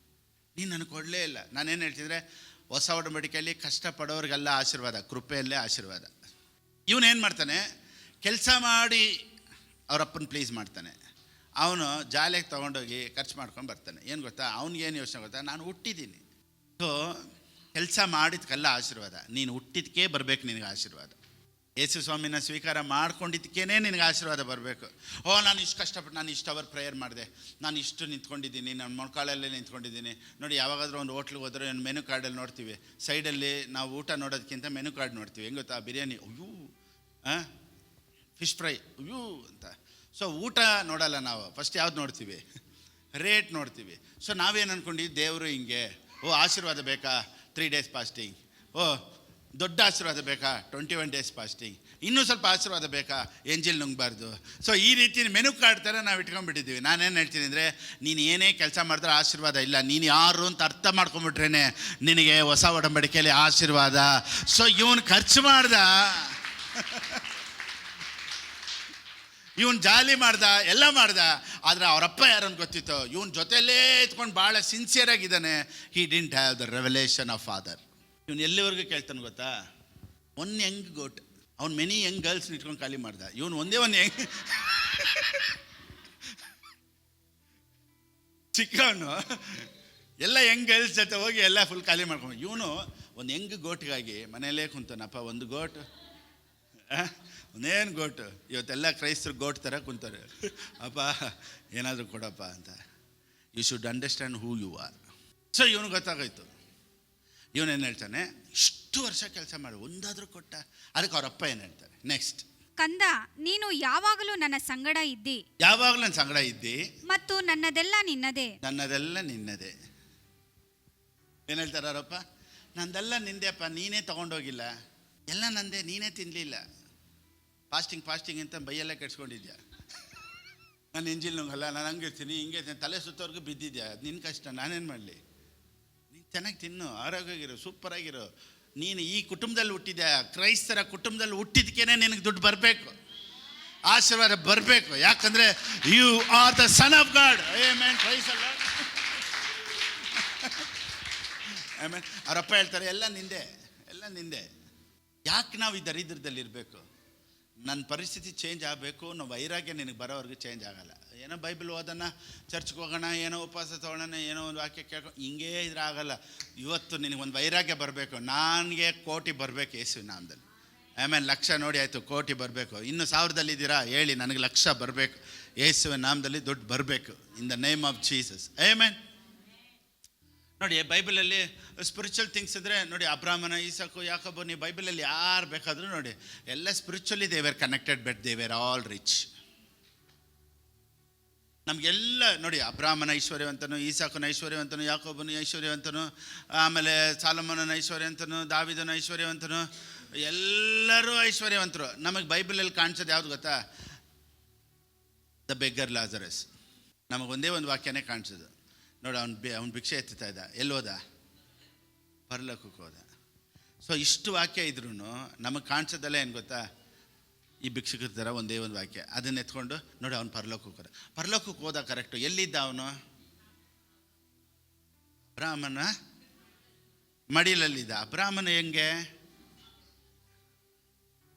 ನೀನು ನನಗೆ ಕೊಡಲೇ ಇಲ್ಲ. ನಾನೇನು ಹೇಳ್ತಿದ್ರೆ, ಹೊಸ ಒಡಂಬಡಿಕೆಯಲ್ಲಿ ಕಷ್ಟಪಡೋರಿಗೆಲ್ಲ ಆಶೀರ್ವಾದ, ಕೃಪೆಯಲ್ಲೇ ಆಶೀರ್ವಾದ. ಇವನೇನು ಮಾಡ್ತಾನೆ? ಕೆಲಸ ಮಾಡಿ ಅವರಪ್ಪನ ಪ್ಲೀಸ್ ಮಾಡ್ತಾನೆ. ಅವನು ಜಾಲಿಯಾಗಿ ತೊಗೊಂಡೋಗಿ ಖರ್ಚು ಮಾಡ್ಕೊಂಡು ಬರ್ತಾನೆ. ಏನು ಗೊತ್ತಾ, ಅವ್ನಿಗೇನು ಯೋಚನೆ ಗೊತ್ತಾ, ನಾನು ಹುಟ್ಟಿದ್ದೀನಿ. ಸೊ ಕೆಲಸ ಮಾಡಿದ್ಕೆಲ್ಲ ಆಶೀರ್ವಾದ, ನೀನು ಹುಟ್ಟಿದ್ಕೇ ಬರಬೇಕು ನಿನಗೆ ಆಶೀರ್ವಾದ. ಯೇಸು ಸ್ವಾಮಿನ ಸ್ವೀಕಾರ ಮಾಡ್ಕೊಂಡಿದ್ದಕ್ಕೇ ನಿನಗೆ ಆಶೀರ್ವಾದ ಬರಬೇಕು. ನಾನು ಇಷ್ಟು ಕಷ್ಟಪಟ್ಟು, ನಾನು ಇಷ್ಟು ಅವರ್ ಪ್ರೇಯರ್ ಮಾಡಿದೆ, ನಾನು ಇಷ್ಟು ನಿಂತ್ಕೊಂಡಿದ್ದೀನಿ, ನಾನು ಮೊಣಕಾಲಲ್ಲೇ ನಿಂತ್ಕೊಂಡಿದ್ದೀನಿ. ನೋಡಿ, ಯಾವಾಗಾದರೂ ಒಂದು ಹೋಟ್ಲಿಗೆ ಹೋದರೆ ಒಂದು ಮೆನು ಕಾರ್ಡಲ್ಲಿ ನೋಡ್ತೀವಿ, ಸೈಡಲ್ಲಿ ನಾವು ಊಟ ನೋಡೋದಕ್ಕಿಂತ ಮೆನು ಕಾರ್ಡ್ ನೋಡ್ತೀವಿ. ಹೆಂಗೆ ಗೊತ್ತಾ, ಬಿರಿಯಾನಿ ಅಯ್ಯೂ, ಫಿಶ್ ಫ್ರೈ ಅಯ್ಯೂ ಅಂತ. ಸೊ ಊಟ ನೋಡಲ್ಲ ನಾವು, ಫಸ್ಟ್ ಯಾವ್ದು ನೋಡ್ತೀವಿ? ರೇಟ್ ನೋಡ್ತೀವಿ. ಸೊ ನಾವೇನು ಅಂದ್ಕೊಂಡಿದ್ವಿ, ದೇವರು ಹಿಂಗೆ, ಓ ಆಶೀರ್ವಾದ ಬೇಕಾ 3 days ಫಾಸ್ಟಿಂಗ್, ಓ ದೊಡ್ಡ ಆಶೀರ್ವಾದ ಬೇಕಾ 21 days ಫಾಸ್ಟಿಂಗ್, ಇನ್ನೂ ಸ್ವಲ್ಪ ಆಶೀರ್ವಾದ ಬೇಕಾ ಎಂಜಿಲ್ ನುಂಗಬಾರ್ದು. ಸೊ ಈ ರೀತಿ ಮೆನು ಕಾರ್ಡ್ ಥರ ನಾವು ಇಟ್ಕೊಂಡ್ಬಿಟ್ಟಿದ್ದೀವಿ. ನಾನೇನು ಹೇಳ್ತೀನಿ ಅಂದರೆ, ನೀನು ಏನೇ ಕೆಲಸ ಮಾಡಿದ್ರೆ ಆಶೀರ್ವಾದ ಇಲ್ಲ, ನೀನು ಯಾರು ಅಂತ ಅರ್ಥ ಮಾಡ್ಕೊಂಬಿಟ್ರೇನೆ ನಿನಗೆ ಹೊಸ ಒಡಂಬಡಿಕೆಯಲ್ಲಿ ಆಶೀರ್ವಾದ. ಸೊ ಇವನು ಖರ್ಚು ಮಾಡ್ದ, ಇವನು ಜಾಲಿ ಮಾಡ್ದ, ಎಲ್ಲ ಮಾಡ್ದ, ಆದರೆ ಅವರಪ್ಪ ಯಾರನ್ನು ಗೊತ್ತಿತ್ತು, ಇವನ ಜೊತೆಯಲ್ಲೇ ಇತ್ಕೊಂಡು ಭಾಳ ಸಿನ್ಸಿಯರ್ ಆಗಿದ್ದಾನೆ. ಹಿ didn't have the revelation of father. ಇವನು ಎಲ್ಲಿವರೆಗೂ ಕೇಳ್ತಾನೆ ಗೊತ್ತಾ, ಒನ್ ಯಂಗ್ ಗೋಟ್, ಅವ್ನು ಮೆನಿ ಯಂಗ್ ಗರ್ಲ್ಸ್ ಇಟ್ಕೊಂಡು ಖಾಲಿ ಮಾಡ್ದ. ಇವನು ಒಂದೇ ಒಂದು ಯಂಗ್ ಚಿಕ್ಕವನು ಎಲ್ಲ ಯಂಗ್ ಗರ್ಲ್ಸ್ ಜೊತೆ ಹೋಗಿ ಎಲ್ಲ ಫುಲ್ ಖಾಲಿ ಮಾಡ್ಕೊಂಡು, ಇವನು ಒಂದು ಯಂಗ್ ಗೋಟ್ಗಾಗಿ ಮನೆಯಲ್ಲೇ ಕುಂತಾನಪ್ಪ. ಒಂದು ಗೋಟ್, ಒಂದೇನು ಗೋಟು, ಇವತ್ತೆಲ್ಲ ಕ್ರೈಸ್ತರು ಗೋಟ್ ಥರ ಕುಂತಾರೆ. ಅಪ್ಪ ಏನಾದರೂ ಕೊಡಪ್ಪ ಅಂತ. You should understand who you are. So ಇವನು ಗೊತ್ತಾಗೋಯ್ತು. ಇವನೇನು ಹೇಳ್ತಾನೆ, ಇಷ್ಟು ವರ್ಷ ಕೆಲಸ ಮಾಡಿ ಒಂದಾದರೂ ಕೊಟ್ಟ. ಅದಕ್ಕೆ ಅವರಪ್ಪ ಏನು ಹೇಳ್ತಾರೆ, ನೆಕ್ಸ್ಟ್, ಕಂದ, ನೀನು ಯಾವಾಗಲೂ ನನ್ನ ಸಂಗಡ ಇದ್ದಿ, ಯಾವಾಗಲೂ ನನ್ನ ಸಂಗಡ ಇದ್ದಿ, ಮತ್ತು ನನ್ನದೆಲ್ಲ ನಿನ್ನದೇ, ನನ್ನದೆಲ್ಲ ನಿನ್ನದೇ. ಏನು ಹೇಳ್ತಾರೆ ಅವರಪ್ಪ, ನಂದೆಲ್ಲ ನಿಂದೆಪ್ಪ, ನೀನೇ ತೊಗೊಂಡೋಗಿಲ್ಲ, ಎಲ್ಲ ನಂದೇ, ನೀನೇ ತಿನ್ನಲಿಲ್ಲ. ಫಾಸ್ಟಿಂಗ್ ಅಂತ ಬೈಯೆಲ್ಲ ಕೆಡ್ಸ್ಕೊಂಡಿದ್ಯಾ. ನಾನು ಎಂಜಿಲ್ ನುಂಗಲ್ಲ, ನಾನು ಹಂಗಿರ್ತೀನಿ, ಹಿಂಗೆ ತಲೆ ಸುತ್ತೋರ್ಗು ಬಿದ್ದಿದ್ಯಾ, ಅದು ನಿನ್ನ ಕಷ್ಟ, ನಾನೇನು ಮಾಡಲಿ. ನೀನು ಚೆನ್ನಾಗಿ ತಿನ್ನು, ಆರೋಗ್ಯವಾಗಿರು, ಸೂಪರಾಗಿರು. ನೀನು ಈ ಕುಟುಂಬದಲ್ಲಿ ಹುಟ್ಟಿದ್ಯಾ, ಕ್ರೈಸ್ತರ ಕುಟುಂಬದಲ್ಲಿ ಹುಟ್ಟಿದ್ಕೇ ನಿನಗೆ ದುಡ್ಡು ಬರಬೇಕು, ಆಶೀರ್ವಾದ ಬರಬೇಕು. ಯಾಕಂದರೆ you are the son of God. Amen, praise the Lord. Amen. ಅವರಪ್ಪ ಹೇಳ್ತಾರೆ, ಎಲ್ಲ ನಿಂದೆ, ಎಲ್ಲ ನಿಂದೆ. ಯಾಕೆ ನಾವು ಈ ದರಿದ್ರದಲ್ಲಿ ಇರಬೇಕು? ನನ್ನ ಪರಿಸ್ಥಿತಿ ಚೇಂಜ್ ಆಗಬೇಕು, ನಾವು ವೈರಾಗ್ಯ ನಿನಗೆ ಬರೋವರೆಗೂ ಚೇಂಜ್ ಆಗಲ್ಲ. ಏನೋ ಬೈಬಲ್ ಓದೋಣ, ಚರ್ಚ್ಗೆ ಹೋಗೋಣ, ಏನೋ ಉಪವಾಸ ತೊಗೊಳ್ಳೋಣ, ಏನೋ ಒಂದು ವಾಕ್ಯ ಕೇಳ್ಕೊಂಡು ಹಿಂಗೇ ಇದ್ರೆ ಆಗಲ್ಲ. ಇವತ್ತು ನಿನಗೊಂದು ವೈರಾಗ್ಯ ಬರಬೇಕು. ನನಗೆ ಕೋಟಿ ಬರಬೇಕು ಯೇಸುವಿನ ನಾಮದಲ್ಲಿ. ಆಮೇಲೆ ಲಕ್ಷ ನೋಡಿ ಆಯಿತು, ಕೋಟಿ ಬರಬೇಕು. ಇನ್ನು 1000ದಲ್ಲಿದ್ದೀರಾ ಹೇಳಿ, ನನಗೆ ಲಕ್ಷ ಬರಬೇಕು ಯೇಸುವಿನ ನಾಮದಲ್ಲಿ, ದುಡ್ಡು ಬರಬೇಕು in the name of Jesus. Amen. ನೋಡಿ ಬೈಬಲಲ್ಲಿ ಸ್ಪಿರಿಚುವಲ್ ಥಿಂಗ್ಸ್ ಅಂದರೆ ನೋಡಿ, ಅಬ್ರಾಹ್ಮನ, ಈಸಾಕು, ಯಾಕೋಬು, ನೀವು ಬೈಬಲಲ್ಲಿ ಯಾರು ಬೇಕಾದರೂ ನೋಡಿ, ಎಲ್ಲ spiritually they were connected, but they were all rich. ನಮಗೆಲ್ಲ ನೋಡಿ, ಅಬ್ರಾಹ್ಮನ ಐಶ್ವರ್ಯವಂತನು, ಈಸಾಕನ ಐಶ್ವರ್ಯವಂತನು, ಯಾಕೋಬನ ಐಶ್ವರ್ಯವಂತನು, ಆಮೇಲೆ ಸಾಲಮೋನನ ಐಶ್ವರ್ಯವಂತನು, ದಾವಿದನ ಐಶ್ವರ್ಯವಂತನು, ಎಲ್ಲರೂ ಐಶ್ವರ್ಯವಂತರು. ನಮಗೆ ಬೈಬಲಲ್ಲಿ ಕಾಣಿಸೋದು ಯಾವುದು ಗೊತ್ತಾ? The beggar Lazarus. ನಮಗೊಂದೇ ಒಂದು ವಾಕ್ಯನೇ ಕಾಣಿಸೋದು ನೋಡಿ, ಅವ್ನು ಭಿಕ್ಷೆ ಎತ್ತುತ್ತಾ ಇದ್ದ, ಎಲ್ಲೋದ? ಪರಲೋಕಕ್ಕೆ ಹೋದ. ಸೊ ಇಷ್ಟು ವಾಕ್ಯ ಇದ್ರೂ ನಮಗೆ ಕಾಣಿಸೋದಲ್ಲ ಏನು ಗೊತ್ತಾ? ಈ ಭಿಕ್ಷುಕರ ಥರ ಒಂದೇ ಒಂದು ವಾಕ್ಯ, ಅದನ್ನ ಎತ್ಕೊಂಡು ನೋಡಿ ಅವ್ನು ಪರಲೋಕಕ್ಕೆ ಹೋದ. ಪರಲೋಕಕ್ಕೆ ಹೋದ ಕರೆಕ್ಟು. ಎಲ್ಲಿದ್ದ ಅವನು? ಬ್ರಾಹ್ಮಣ ಮಡಿಲಲ್ಲಿದ್ದ. ಬ್ರಾಹ್ಮಣ ಹೆಂಗೆ?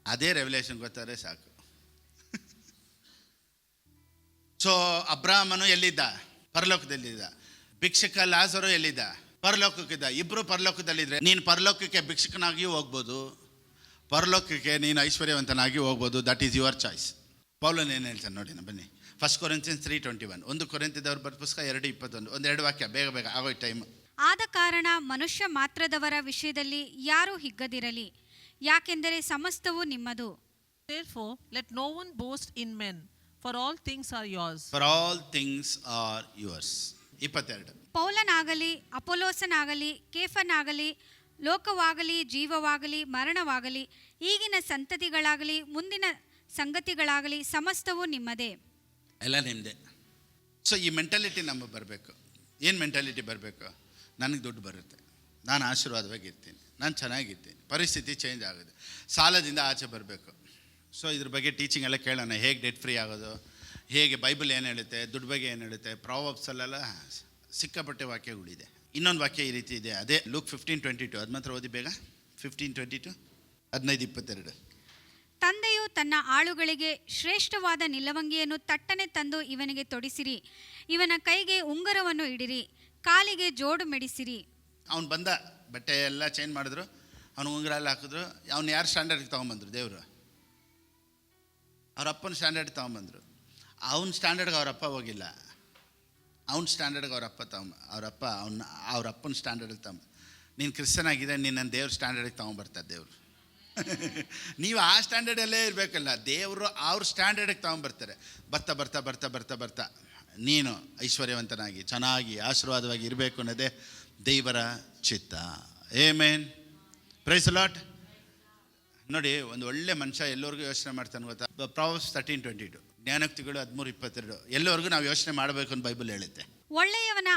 ಅದೇ ರೆವಲ್ಯೂಷನ್ ಗೊತ್ತಾರೆ ಸಾಕು. ಸೊ ಅಬ್ರಾಹ್ಮನು ಎಲ್ಲಿದ್ದ? ಪರಲೋಕದಲ್ಲಿದ್ದ. ಭಿಕ್ಷುಕ ಲಾಜರು ಎಲ್ಲಿದ್ದ? ಪರಲೋಕಕ್ಕಿದ್ದ. ಇಬ್ಬರು ಪರಲೋಕದಲ್ಲಿದ್ದರೆ ನೀನು ಪರಲೋಕಕ್ಕೆ ಭಿಕ್ಷುಕನಾಗಿಯೂ ಹೋಗ್ಬೋದು, ಪರಲೋಕಕ್ಕೆ ನೀನು ಐಶ್ವರ್ಯವಂತನಾಗಿ ಹೋಗ್ಬೋದು. That is your choice. ಪೌಲನ್ ಏನು ಹೇಳ್ತಾನೆ ನೋಡಿ, ಬನ್ನಿ. 1 Corinthians 3:21. 1 ಕೊರಿಂಥದವ್ರ ಬರೆದ ಪುಸ್ತಕ 2:21. ಒಂದೆರಡು ವಾಕ್ಯ, ಬೇಗ ಬೇಗ ಆಗೋಯ್ತು ಟೈಮ್. ಆದ ಕಾರಣ ಮನುಷ್ಯ ಮಾತ್ರದವರ ವಿಷಯದಲ್ಲಿ ಯಾರೂ ಹಿಗ್ಗದಿರಲಿ, ಯಾಕೆಂದರೆ ಸಮಸ್ತವೂ ನಿಮ್ಮದು. Therefore let no one boast in men, for all things are yours. For all things are yours. 22. ಪೌಲನಾಗಲಿ, ಅಪೊಲೋಸನಾಗಲಿ, ಕೇಫನಾಗಲಿ, ಲೋಕವಾಗಲಿ, ಜೀವವಾಗಲಿ, ಮರಣವಾಗಲಿ, ಈಗಿನ ಸಂತತಿಗಳಾಗಲಿ, ಮುಂದಿನ ಸಂಗತಿಗಳಾಗಲಿ, ಸಮಸ್ತವೂ ನಿಮ್ಮದೇ. ಎಲ್ಲ ನಿಮ್ಮದೇ. ಸೊ ಈ ಮೆಂಟಾಲಿಟಿ ನಮಗೆ ಬರಬೇಕು. ಏನು ಮೆಂಟಾಲಿಟಿ ಬರಬೇಕು? ನನಗೆ ದುಡ್ಡು ಬರುತ್ತೆ, ನಾನು ಆಶೀರ್ವಾದವಾಗಿರ್ತೀನಿ, ನಾನು ಚೆನ್ನಾಗಿರ್ತೀನಿ, ಪರಿಸ್ಥಿತಿ ಚೇಂಜ್ ಆಗೋದು, ಸಾಲದಿಂದ ಆಚೆ ಬರಬೇಕು. ಸೊ ಇದ್ರ ಬಗ್ಗೆ ಟೀಚಿಂಗ್ ಎಲ್ಲ ಕೇಳೋಣ. ಹೇಗೆ ಡೆಟ್ ಫ್ರೀ ಆಗೋದು, ಹೇಗೆ ಬೈಬಲ್ ಏನು ಹೇಳುತ್ತೆ, ದುಡ್ಡು ಬಗ್ಗೆ ಏನು ಹೇಳುತ್ತೆ. ಪ್ರಾವಬ್ಸಲ್ಲೆಲ್ಲ ಸಿಕ್ಕಾಪಟ್ಟೆ ವಾಕ್ಯಗಳಿದೆ. ಇನ್ನೊಂದು ವಾಕ್ಯ ಈ ರೀತಿ ಇದೆ, ಅದೇ ಲೂಕ್ 15:22. ಅದು ಮಾತ್ರ ಓದಿ ಬೇಗ. 15:22, 15:22. ತಂದೆಯು ತನ್ನ ಆಳುಗಳಿಗೆ ಶ್ರೇಷ್ಠವಾದ ನಿಲವಂಗಿಯನ್ನು ತಟ್ಟನೆ ತಂದು ಇವನಿಗೆ ತೊಡಿಸಿರಿ, ಇವನ ಕೈಗೆ ಉಂಗುರವನ್ನು ಇಡಿರಿ, ಕಾಲಿಗೆ ಜೋಡು ಮೆಡಿಸಿರಿ. ಅವ್ನು ಬಂದ, ಬಟ್ಟೆ ಎಲ್ಲ ಚೇಂಜ್ ಮಾಡಿದ್ರು, ಅವ್ನು ಉಂಗುರ ಎಲ್ಲ ಹಾಕಿದ್ರು. ಅವ್ನು ಯಾರು ಸ್ಟ್ಯಾಂಡರ್ಡ್ಗೆ ತೊಗೊಂಬಂದ್ರು? ದೇವರು ಅವ್ರ ಅಪ್ಪನ ಸ್ಟ್ಯಾಂಡರ್ಡ್ ತೊಗೊಂಬಂದರು. ಅವ್ನ ಸ್ಟ್ಯಾಂಡರ್ಡ್ಗೆ ಅವರಪ್ಪ ಹೋಗಿಲ್ಲ, ಅವ್ನ ಸ್ಟ್ಯಾಂಡರ್ಡ್ಗೆ ಅವ್ರ ಅಪ್ಪನ ಸ್ಟ್ಯಾಂಡರ್ಡಿಗೆ ತಗೊಂಬ. ನೀನು ಕ್ರಿಶ್ಚನ್ ಆಗಿದೆ, ನೀನು ನನ್ನ ದೇವ್ರ ಸ್ಟ್ಯಾಂಡರ್ಡಿಗೆ ತೊಗೊಂಬರ್ತಾರೆ ದೇವರು. ನೀವು ಆ ಸ್ಟ್ಯಾಂಡರ್ಡಲ್ಲೇ ಇರಬೇಕಲ್ಲ. ದೇವರು ಅವ್ರ ಸ್ಟ್ಯಾಂಡರ್ಡಿಗೆ ತೊಗೊಂಬರ್ತಾರೆ. ಬರ್ತಾ ಬರ್ತಾ ಬರ್ತಾ ಬರ್ತಾ ಬರ್ತಾ ನೀನು ಐಶ್ವರ್ಯವಂತನಾಗಿ ಚೆನ್ನಾಗಿ ಆಶೀರ್ವಾದವಾಗಿ ಇರಬೇಕು ಅನ್ನೋದೇ ದೇವರ ಚಿತ್ತ. ಆಮೆನ್. Praise Lord. ನೋಡಿ, ಒಂದು ಒಳ್ಳೆ ಮನುಷ್ಯ ಎಲ್ಲರಿಗೂ ಯೋಚನೆ ಮಾಡ್ತಾನೆ ಗೊತ್ತಾ? ಪ್ರಾವರ್ಬ್ಸ್ 13:22, ಜ್ಞಾನೋಕ್ತಿಗಳು 13:22, ಎಲ್ಲರಿಗೂ ನಾವು ಯೋಚನೆ ಮಾಡಬೇಕು ಅಂತ ಬೈಬಲ್ ಹೇಳುತ್ತೆ. ಒಳ್ಳೆಯವನ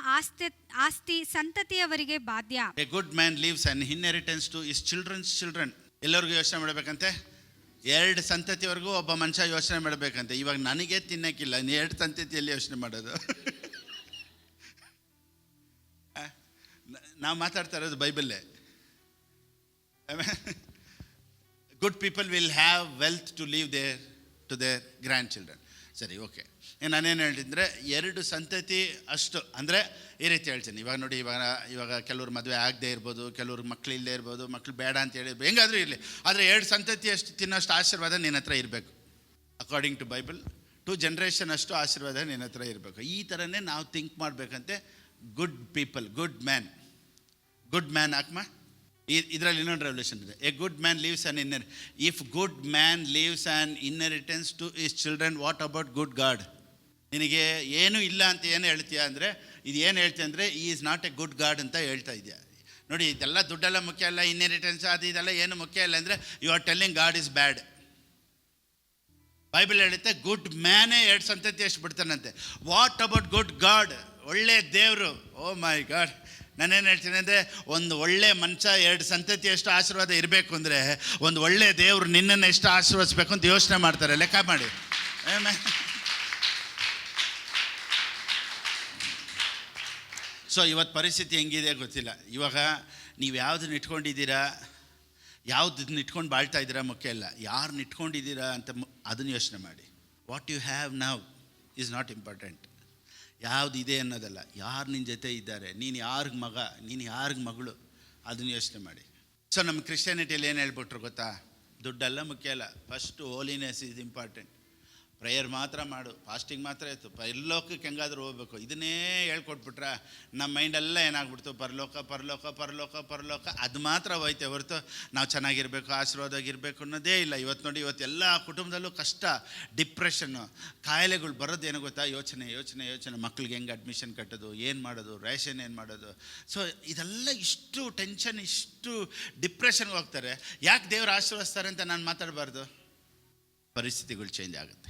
ಆಸ್ತಿ ಸಂತತಿಯವರಿಗೆ ಬಾಧ್ಯ. A good man leaves an inheritance to his children's children. ಎಲ್ಲರಿಗೂ ಯೋಚನೆ ಮಾಡಬೇಕಂತೆ, 2 ಸಂತತಿವರೆಗೂ ಒಬ್ಬ ಮನುಷ್ಯ ಯೋಚನೆ ಮಾಡಬೇಕಂತೆ. ಇವಾಗ ನನಗೆ ತಿನ್ನಕ್ಕಿಲ್ಲ, 2 ಸಂತತಿಯಲ್ಲಿ ಯೋಚನೆ ಮಾಡೋದು. ನಾವು ಮಾತಾಡ್ತಾ ಇರೋದು ಬೈಬಲ್ಲೇ. Good people will have wealth to leave to their grandchildren. ಸರಿ, ಓಕೆ. ನಾನೇನು ಹೇಳ್ತಿದ್ರೆ 2 ಸಂತತಿ ಅಷ್ಟು ಅಂದರೆ ಈ ರೀತಿ ಹೇಳ್ತೀನಿ. ಇವಾಗ ನೋಡಿ, ಇವಾಗ ಕೆಲವ್ರು ಮದುವೆ ಆಗದೆ ಇರ್ಬೋದು, ಕೆಲವ್ರಿಗೆ ಮಕ್ಳು ಇಲ್ಲದೆ ಇರ್ಬೋದು, ಮಕ್ಳು ಬೇಡ ಅಂತ ಹೇಳಿರ್ಬೋದು, ಹೆಂಗಾದರೂ ಇರಲಿ. ಆದರೆ 2 ಸಂತತಿ ಅಷ್ಟು ತಿನ್ನೋಷ್ಟು ಆಶೀರ್ವಾದ ನಿನ್ನ ಹತ್ರ ಇರಬೇಕು. ಅಕಾರ್ಡಿಂಗ್ ಟು ಬೈಬಲ್ 2 ಜನರೇಷನ್ ಅಷ್ಟು ಆಶೀರ್ವಾದ ನಿನ್ನ ಹತ್ರ ಇರಬೇಕು. ಈ ಥರನೇ ನಾವು ಥಿಂಕ್ ಮಾಡಬೇಕಂತೆ. ಗುಡ್ ಪೀಪಲ್, ಗುಡ್ ಮ್ಯಾನ್ ಆತ್ಮ. ಇದರಲ್ಲಿ ಇನ್ನೊಂದು ರೆವಲ್ಯೂಷನ್ ಇದೆ. A good man leaves an if good man leaves an inheritance to his children, what about good God? ನಿನಗೆ ಏನೂ ಇಲ್ಲ ಅಂತ ಏನು ಹೇಳ್ತೀಯ ಅಂದರೆ, ಇದು ಏನು ಹೇಳ್ತೀಯ ಅಂದರೆ ಈ is not A good god ಅಂತ ಹೇಳ್ತಾ ಇದೆಯಾ. ನೋಡಿ, ಇದೆಲ್ಲ ದುಡ್ಡೆಲ್ಲ ಮುಖ್ಯ ಅಲ್ಲ, ಇನ್ಹೆರಿಟೆನ್ಸ್ ಅದು ಇದೆಲ್ಲ ಏನು ಮುಖ್ಯ ಇಲ್ಲ ಅಂದರೆ you are telling God is bad. Bible ಹೇಳುತ್ತೆ ಗುಡ್ ಮ್ಯಾನೇ 2 ಸಂತತಿ ಎಷ್ಟು ಬಿಡ್ತಾನಂತೆ. What about good God? ಒಳ್ಳೆ ದೇವರು. Oh my God. ನಾನೇನು ಹೇಳ್ತೀನಿ ಅಂದರೆ, ಒಂದು ಒಳ್ಳೆ ಮನುಷ್ಯ 2 ಸಂತತಿ ಎಷ್ಟು ಆಶೀರ್ವಾದ ಇರಬೇಕು ಅಂದರೆ, ಒಂದು ಒಳ್ಳೆ ದೇವರು ನಿನ್ನನ್ನು ಎಷ್ಟು ಆಶೀರ್ವದಿಸ್ಬೇಕು ಅಂತ ಯೋಚನೆ ಮಾಡ್ತಾರೆ. ಲೆಕ್ಕ ಮಾಡಿ. ಸೊ ಇವತ್ತು ಪರಿಸ್ಥಿತಿ ಹೆಂಗಿದೆ ಗೊತ್ತಿಲ್ಲ. ಇವಾಗ ನೀವು ಯಾವುದನ್ನ ಇಟ್ಕೊಂಡಿದ್ದೀರಾ, ಯಾವುದನ್ನ ಇಟ್ಕೊಂಡು ಬಾಳ್ತಾ ಇದ್ದೀರಾ ಮುಖ್ಯ ಇಲ್ಲ, ಯಾರನ್ನ ಇಟ್ಕೊಂಡಿದ್ದೀರಾ ಅಂತ ಅದನ್ನು ಯೋಚನೆ ಮಾಡಿ. What you have now is not important. ಯಾವುದು ಇದೆ ಅನ್ನೋದಲ್ಲ, ಯಾರು ನಿನ್ನ ಜೊತೆ ಇದ್ದಾರೆ, ನೀನು ಯಾರಿಗೆ ಮಗ, ನೀನು ಯಾರಿಗೆ ಮಗಳು, ಅದನ್ನು ಯೋಚನೆ ಮಾಡಿ. ಸೊ ನಮ್ಮ ಕ್ರಿಶ್ಚಿಯಾನಿಟಿಯಲ್ಲಿ ಏನು ಹೇಳ್ಬಿಟ್ರು ಗೊತ್ತಾ? ದುಡ್ಡೆಲ್ಲ ಮುಖ್ಯ ಅಲ್ಲ, first holiness is important. Prayer ಮಾತ್ರ ಮಾಡು, ಫಾಸ್ಟಿಂಗ್ ಮಾತ್ರ ಇತ್ತು, ಪರಲೋಕಕ್ಕೆ ಹೆಂಗಾದರೂ ಹೋಗ್ಬೇಕು, ಇದನ್ನೇ ಹೇಳ್ಕೊಟ್ಬಿಟ್ರೆ ನಮ್ಮ ಮೈಂಡೆಲ್ಲ ಏನಾಗ್ಬಿಡ್ತು, ಪರಲೋಕ ಅದು ಮಾತ್ರ ಹೋಯ್ತೆ ಹೊರತು ನಾವು ಚೆನ್ನಾಗಿರಬೇಕು, ಆಶೀರ್ವಾದವಾಗಿರಬೇಕು ಅನ್ನೋದೇ ಇಲ್ಲ. ಇವತ್ತು ನೋಡಿ, ಇವತ್ತು ಎಲ್ಲ ಕುಟುಂಬದಲ್ಲೂ ಕಷ್ಟ, ಡಿಪ್ರೆಷನ್ನು, ಕಾಯಿಲೆಗಳು ಬರೋದು ಏನು ಗೊತ್ತಾ? ಯೋಚನೆ ಮಕ್ಳಿಗೆ ಹೆಂಗೆ ಅಡ್ಮಿಷನ್ ಕಟ್ಟೋದು, ಏನು ಮಾಡೋದು, ರೇಷನ್ ಏನು ಮಾಡೋದು. ಸೊ ಇದೆಲ್ಲ ಇಷ್ಟು ಟೆನ್ಷನ್, ಇಷ್ಟು ಡಿಪ್ರೆಷನ್ಗೆ ಹೋಗ್ತಾರೆ. ಯಾಕೆ ದೇವರು ಆಶೀರ್ವದಿಸ್ತಾರೆ ಅಂತ ನಾನು ಮಾತಾಡಬಾರ್ದು? ಪರಿಸ್ಥಿತಿಗಳು ಚೇಂಜ್ ಆಗುತ್ತೆ.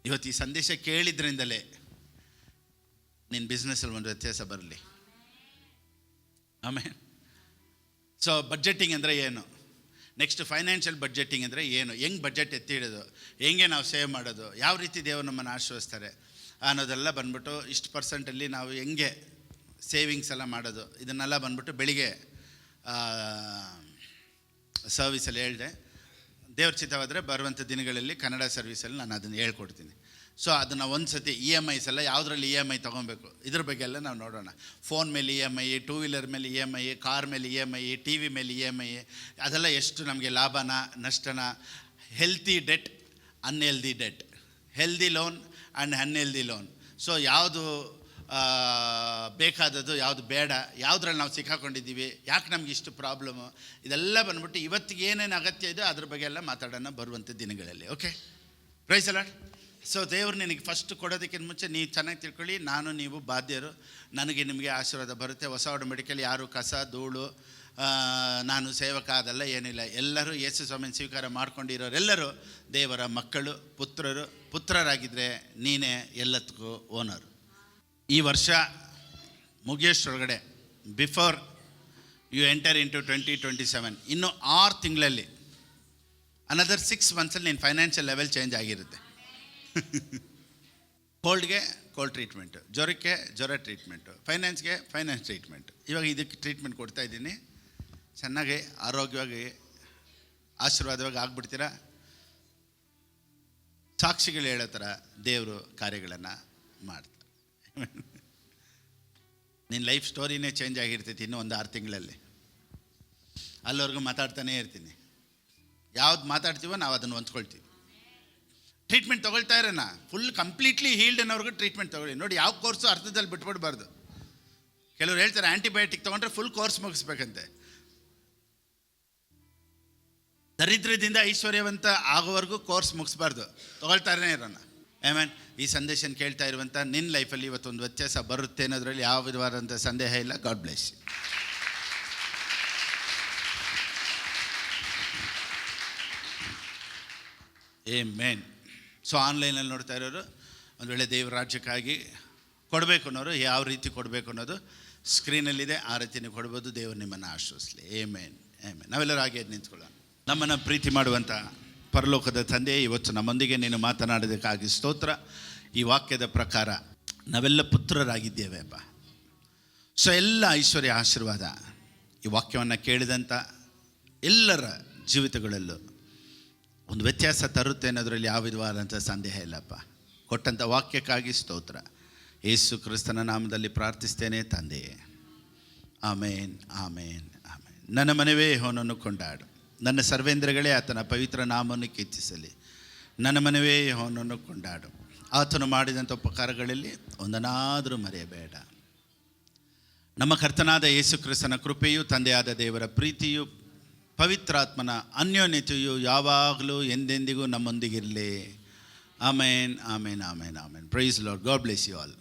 ಇವತ್ತು ಈ ಸಂದೇಶ ಕೇಳಿದ್ರಿಂದಲೇ ನಿನ್ನ ಬಿಸ್ನೆಸ್ಸಲ್ಲಿ ಒಂದು ವ್ಯತ್ಯಾಸ ಬರಲಿ. ಆಮೇಲೆ ಸೊ ಬಡ್ಜೆಟಿಂಗ್ ಅಂದರೆ ಏನು, ನೆಕ್ಸ್ಟ್ ಫೈನಾನ್ಷಿಯಲ್ ಬಡ್ಜೆಟಿಂಗ್ ಅಂದರೆ ಏನು, ಹೆಂಗೆ ಬಡ್ಜೆಟ್ ಎತ್ತಿಡೋದು, ಹೆಂಗೆ ನಾವು ಸೇವ್ ಮಾಡೋದು, ಯಾವ ರೀತಿ ದೇವರು ನಮ್ಮನ್ನು ಆಶೀರ್ವದಿಸ್ತಾರೆ ಅನ್ನೋದೆಲ್ಲ ಬಂದ್ಬಿಟ್ಟು ಇಷ್ಟು ಪರ್ಸೆಂಟಲ್ಲಿ ನಾವು ಹೆಂಗೆ ಸೇವಿಂಗ್ಸ್ ಎಲ್ಲ ಮಾಡೋದು, ಇದನ್ನೆಲ್ಲ ಬಂದ್ಬಿಟ್ಟು ಬೆಳಿಗ್ಗೆ ಸರ್ವಿಸಲ್ಲಿ ಹೇಳಿದೆ. ದೇವ್ರ ಚಿತ್ತವಾದರೆ ಬರುವಂಥ ದಿನಗಳಲ್ಲಿ ಕನ್ನಡ ಸರ್ವಿಸಲ್ಲಿ ನಾನು ಅದನ್ನು ಹೇಳ್ಕೊಡ್ತೀನಿ. ಸೊ ಅದನ್ನು ಒಂದು ಸತಿ EMIs ಎಲ್ಲ ಯಾವುದ್ರಲ್ಲಿ EMI ತೊಗೊಬೇಕು, ಇದ್ರ ಬಗ್ಗೆ ಎಲ್ಲ ನಾವು ನೋಡೋಣ. ಫೋನ್ ಮೇಲೆ EMI, 2 ವೀಲರ್ ಮೇಲೆ EMI, ಕಾರ್ ಮೇಲೆ EMI, TV ಮೇಲೆ EMI, ಅದೆಲ್ಲ ಎಷ್ಟು ನಮಗೆ ಲಾಭನ ನಷ್ಟನ. Healthy debt, unhealthy debt, healthy loan and unhealthy loan. So ಯಾವುದು ಬೇಕಾದದ್ದು, ಯಾವುದು ಬೇಡ, ಯಾವುದ್ರಲ್ಲಿ ನಾವು ಸಿಕ್ಕಾಕೊಂಡಿದ್ದೀವಿ, ಯಾಕೆ ನಮ್ಗೆ ಇಷ್ಟು ಪ್ರಾಬ್ಲಮ್ಮು, ಇದೆಲ್ಲ ಬಂದ್ಬಿಟ್ಟು ಇವತ್ತಿಗೆ ಏನೇನು ಅಗತ್ಯ ಇದೆಯೋ ಅದ್ರ ಬಗ್ಗೆ ಎಲ್ಲ ಮಾತಾಡೋಣ ಬರುವಂಥ ದಿನಗಳಲ್ಲಿ. Okay, price allot. ಸೊ ದೇವ್ರು ನಿನಗೆ ಫಸ್ಟ್ ಕೊಡೋದಕ್ಕಿಂತ ಮುಂಚೆ ನೀವು ಚೆನ್ನಾಗಿ ತಿಳ್ಕೊಳ್ಳಿ, ನೀವು ಬಾಧ್ಯರು, ನನಗೆ ನಿಮಗೆ ಆಶೀರ್ವಾದ ಬರುತ್ತೆ. ಹೊಸ ಮೆಡಿಕಲ್ ಯಾರು ಕಸ ಧೂಳು, ನಾನು ಸೇವಕ ಅದೆಲ್ಲ ಏನಿಲ್ಲ. ಎಲ್ಲರೂ ಯೇಸು ಸ್ವಾಮಿನ ಸ್ವೀಕಾರ ಮಾಡ್ಕೊಂಡಿರೋರೆಲ್ಲರೂ ದೇವರ ಮಕ್ಕಳು, ಪುತ್ರರಾಗಿದ್ದರೆ ನೀನೇ ಎಲ್ಲದಕ್ಕೂ ಓನರು. ಈ ವರ್ಷ ಮುಗಿಯೋಷ್ಟರೊಳಗಡೆ, ಬಿಫೋರ್ ಯು ಎಂಟರ್ ಇಂಟು 2027, ಇನ್ನೂ 6 ತಿಂಗಳಲ್ಲಿ, ಅನದರ್ 6 ಮಂತ್ಸಲ್ಲಿ ನಿನ್ನ ಫೈನಾನ್ಷಿಯಲ್ ಲೆವೆಲ್ ಚೇಂಜ್ ಆಗಿರುತ್ತೆ. ಕೋಲ್ಡ್ಗೆ ಕೋಲ್ಡ್ ಟ್ರೀಟ್ಮೆಂಟು, ಜ್ವರಕ್ಕೆ ಜ್ವರ ಟ್ರೀಟ್ಮೆಂಟು, ಫೈನಾನ್ಸ್ಗೆ ಫೈನಾನ್ಸ್ ಟ್ರೀಟ್ಮೆಂಟು. ಇವಾಗ ಇದಕ್ಕೆ ಟ್ರೀಟ್ಮೆಂಟ್ ಕೊಡ್ತಾಯಿದ್ದೀನಿ. ಚೆನ್ನಾಗಿ ಆರೋಗ್ಯವಾಗಿ ಆಶೀರ್ವಾದವಾಗಿ ಆಗ್ಬಿಡ್ತೀರಾ. ಸಾಕ್ಷಿಗಳು ಹೇಳೋ ಥರ ದೇವರು ಕಾರ್ಯಗಳನ್ನು ಮಾಡ್ತಾರೆ. ನಿನ್ನ ಲೈಫ್ ಸ್ಟೋರಿನೇ ಚೇಂಜ್ ಆಗಿರ್ತೈತಿ ಇನ್ನೂ ಒಂದು 6 ತಿಂಗಳಲ್ಲಿ. ಅಲ್ಲಿವರೆಗೂ ಮಾತಾಡ್ತಾನೇ ಇರ್ತೀನಿ. ಯಾವ್ದು ಮಾತಾಡ್ತೀವೋ ನಾವು ಅದನ್ನು ಹೊಂದ್ಕೊಳ್ತೀವಿ. ಟ್ರೀಟ್ಮೆಂಟ್ ತೊಗೊಳ್ತಾ ಇರೋಣ, ಫುಲ್ ಕಂಪ್ಲೀಟ್ಲಿ ಹೀಲ್ಡ್ ಅನ್ನೋರ್ಗೂ ಟ್ರೀಟ್ಮೆಂಟ್ ತೊಗೊಳ್ಳಿ. ನೋಡಿ, ಯಾವ ಕೋರ್ಸು ಅರ್ಥದಲ್ಲಿ ಬಿಟ್ಬಿಡ್ಬಾರ್ದು. ಕೆಲವ್ರು ಹೇಳ್ತಾರೆ ಆ್ಯಂಟಿಬಯೋಟಿಕ್ ತೊಗೊಂಡ್ರೆ ಫುಲ್ ಕೋರ್ಸ್ ಮುಗಿಸ್ಬೇಕಂತೆ. ದರಿದ್ರದಿಂದ ಐಶ್ವರ್ಯವಂತ ಆಗೋವರೆಗೂ ಕೋರ್ಸ್ ಮುಗಿಸ್ಬಾರ್ದು, ತೊಗೊಳ್ತಾರೇ ಇರೋಣ. ಆಮೇನ್. ಈ ಸಂದೇಶನ ಕೇಳ್ತಾ ಇರುವಂಥ ನಿನ್ನ ಲೈಫಲ್ಲಿ ಇವತ್ತೊಂದು ವ್ಯತ್ಯಾಸ ಬರುತ್ತೆ ಅನ್ನೋದ್ರಲ್ಲಿ ಯಾವ ವಿಧವಾದಂಥ ಸಂದೇಹ ಇಲ್ಲ. God bless you. Amen. So ಆನ್ಲೈನಲ್ಲಿ ನೋಡ್ತಾ ಇರೋರು ಒಂದು ವೇಳೆ ದೇವರ ರಾಜ್ಯಕ್ಕಾಗಿ ಕೊಡಬೇಕು ಅನ್ನೋರು ಯಾವ ರೀತಿ ಕೊಡಬೇಕು ಅನ್ನೋದು ಸ್ಕ್ರೀನಲ್ಲಿದೆ, ಆ ರೀತಿ ನೀವು ಕೊಡ್ಬೋದು. ದೇವರು ನಿಮ್ಮನ್ನು ಆಶ್ರಯಿಸಲಿ. Amen, amen. ನಾವೆಲ್ಲರೂ ಹಾಗೆ ನಿಂತ್ಕೊಳ್ಳೋಣ. ನಮ್ಮನ್ನು ಪ್ರೀತಿ ಮಾಡುವಂಥ ಪರಲೋಕದ ತಂದೆ, ಇವತ್ತು ನಮ್ಮೊಂದಿಗೆ ನೀನು ಮಾತನಾಡೋದಕ್ಕಾಗಿ ಸ್ತೋತ್ರ. ಈ ವಾಕ್ಯದ ಪ್ರಕಾರ ನಾವೆಲ್ಲ ಪುತ್ರರಾಗಿದ್ದೇವೆ ಅಪ್ಪ. ಸೊ ಎಲ್ಲ ಐಶ್ವರ್ಯ ಆಶೀರ್ವಾದ ಈ ವಾಕ್ಯವನ್ನು ಕೇಳಿದಂಥ ಎಲ್ಲರ ಜೀವಿತಗಳಲ್ಲೂ ಒಂದು ವ್ಯತ್ಯಾಸ ತರುತ್ತೆ ಅನ್ನೋದರಲ್ಲಿ ಯಾವ ವಿಧವಾದಂಥ ಸಂದೇಹ ಇಲ್ಲಪ್ಪ. ಕೊಟ್ಟಂಥ ವಾಕ್ಯಕ್ಕಾಗಿ ಸ್ತೋತ್ರ. ಯೇಸು ಕ್ರಿಸ್ತನ ನಾಮದಲ್ಲಿ ಪ್ರಾರ್ಥಿಸ್ತೇನೆ ತಂದೆಯೇ. ಆಮೇನ್, ಆಮೇನ್, ಆಮೇನ್. ನನ್ನ ಮನವೇ ಯೆಹೋವನನ್ನು ಕೊಂಡಾಡು, ನನ್ನ ಸರ್ವೇಂದ್ರಗಳೇ ಆತನ ಪವಿತ್ರ ನಾಮವನ್ನು ಕೀರ್ತಿಸಲಿ. ನನ್ನ ಮನವೇ ಯೆಹೋವನನ್ನು ಕೊಂಡಾಡು, ಆತನು ಮಾಡಿದಂಥ ಉಪಕಾರಗಳಲ್ಲಿ ಒಂದನ್ನಾದರೂ ಮರೆಯಬೇಡ. ನಮ್ಮ ಕರ್ತನಾದ ಯೇಸು ಕ್ರಿಸ್ತನ ಕೃಪೆಯು, ತಂದೆಯಾದ ದೇವರ ಪ್ರೀತಿಯು, ಪವಿತ್ರಾತ್ಮನ ಅನ್ಯೋನ್ಯತೆಯು ಯಾವಾಗಲೂ ಎಂದೆಂದಿಗೂ ನಮ್ಮೊಂದಿಗಿರಲಿ. Amen, amen, amen, amen. Praise Lord. God bless you all.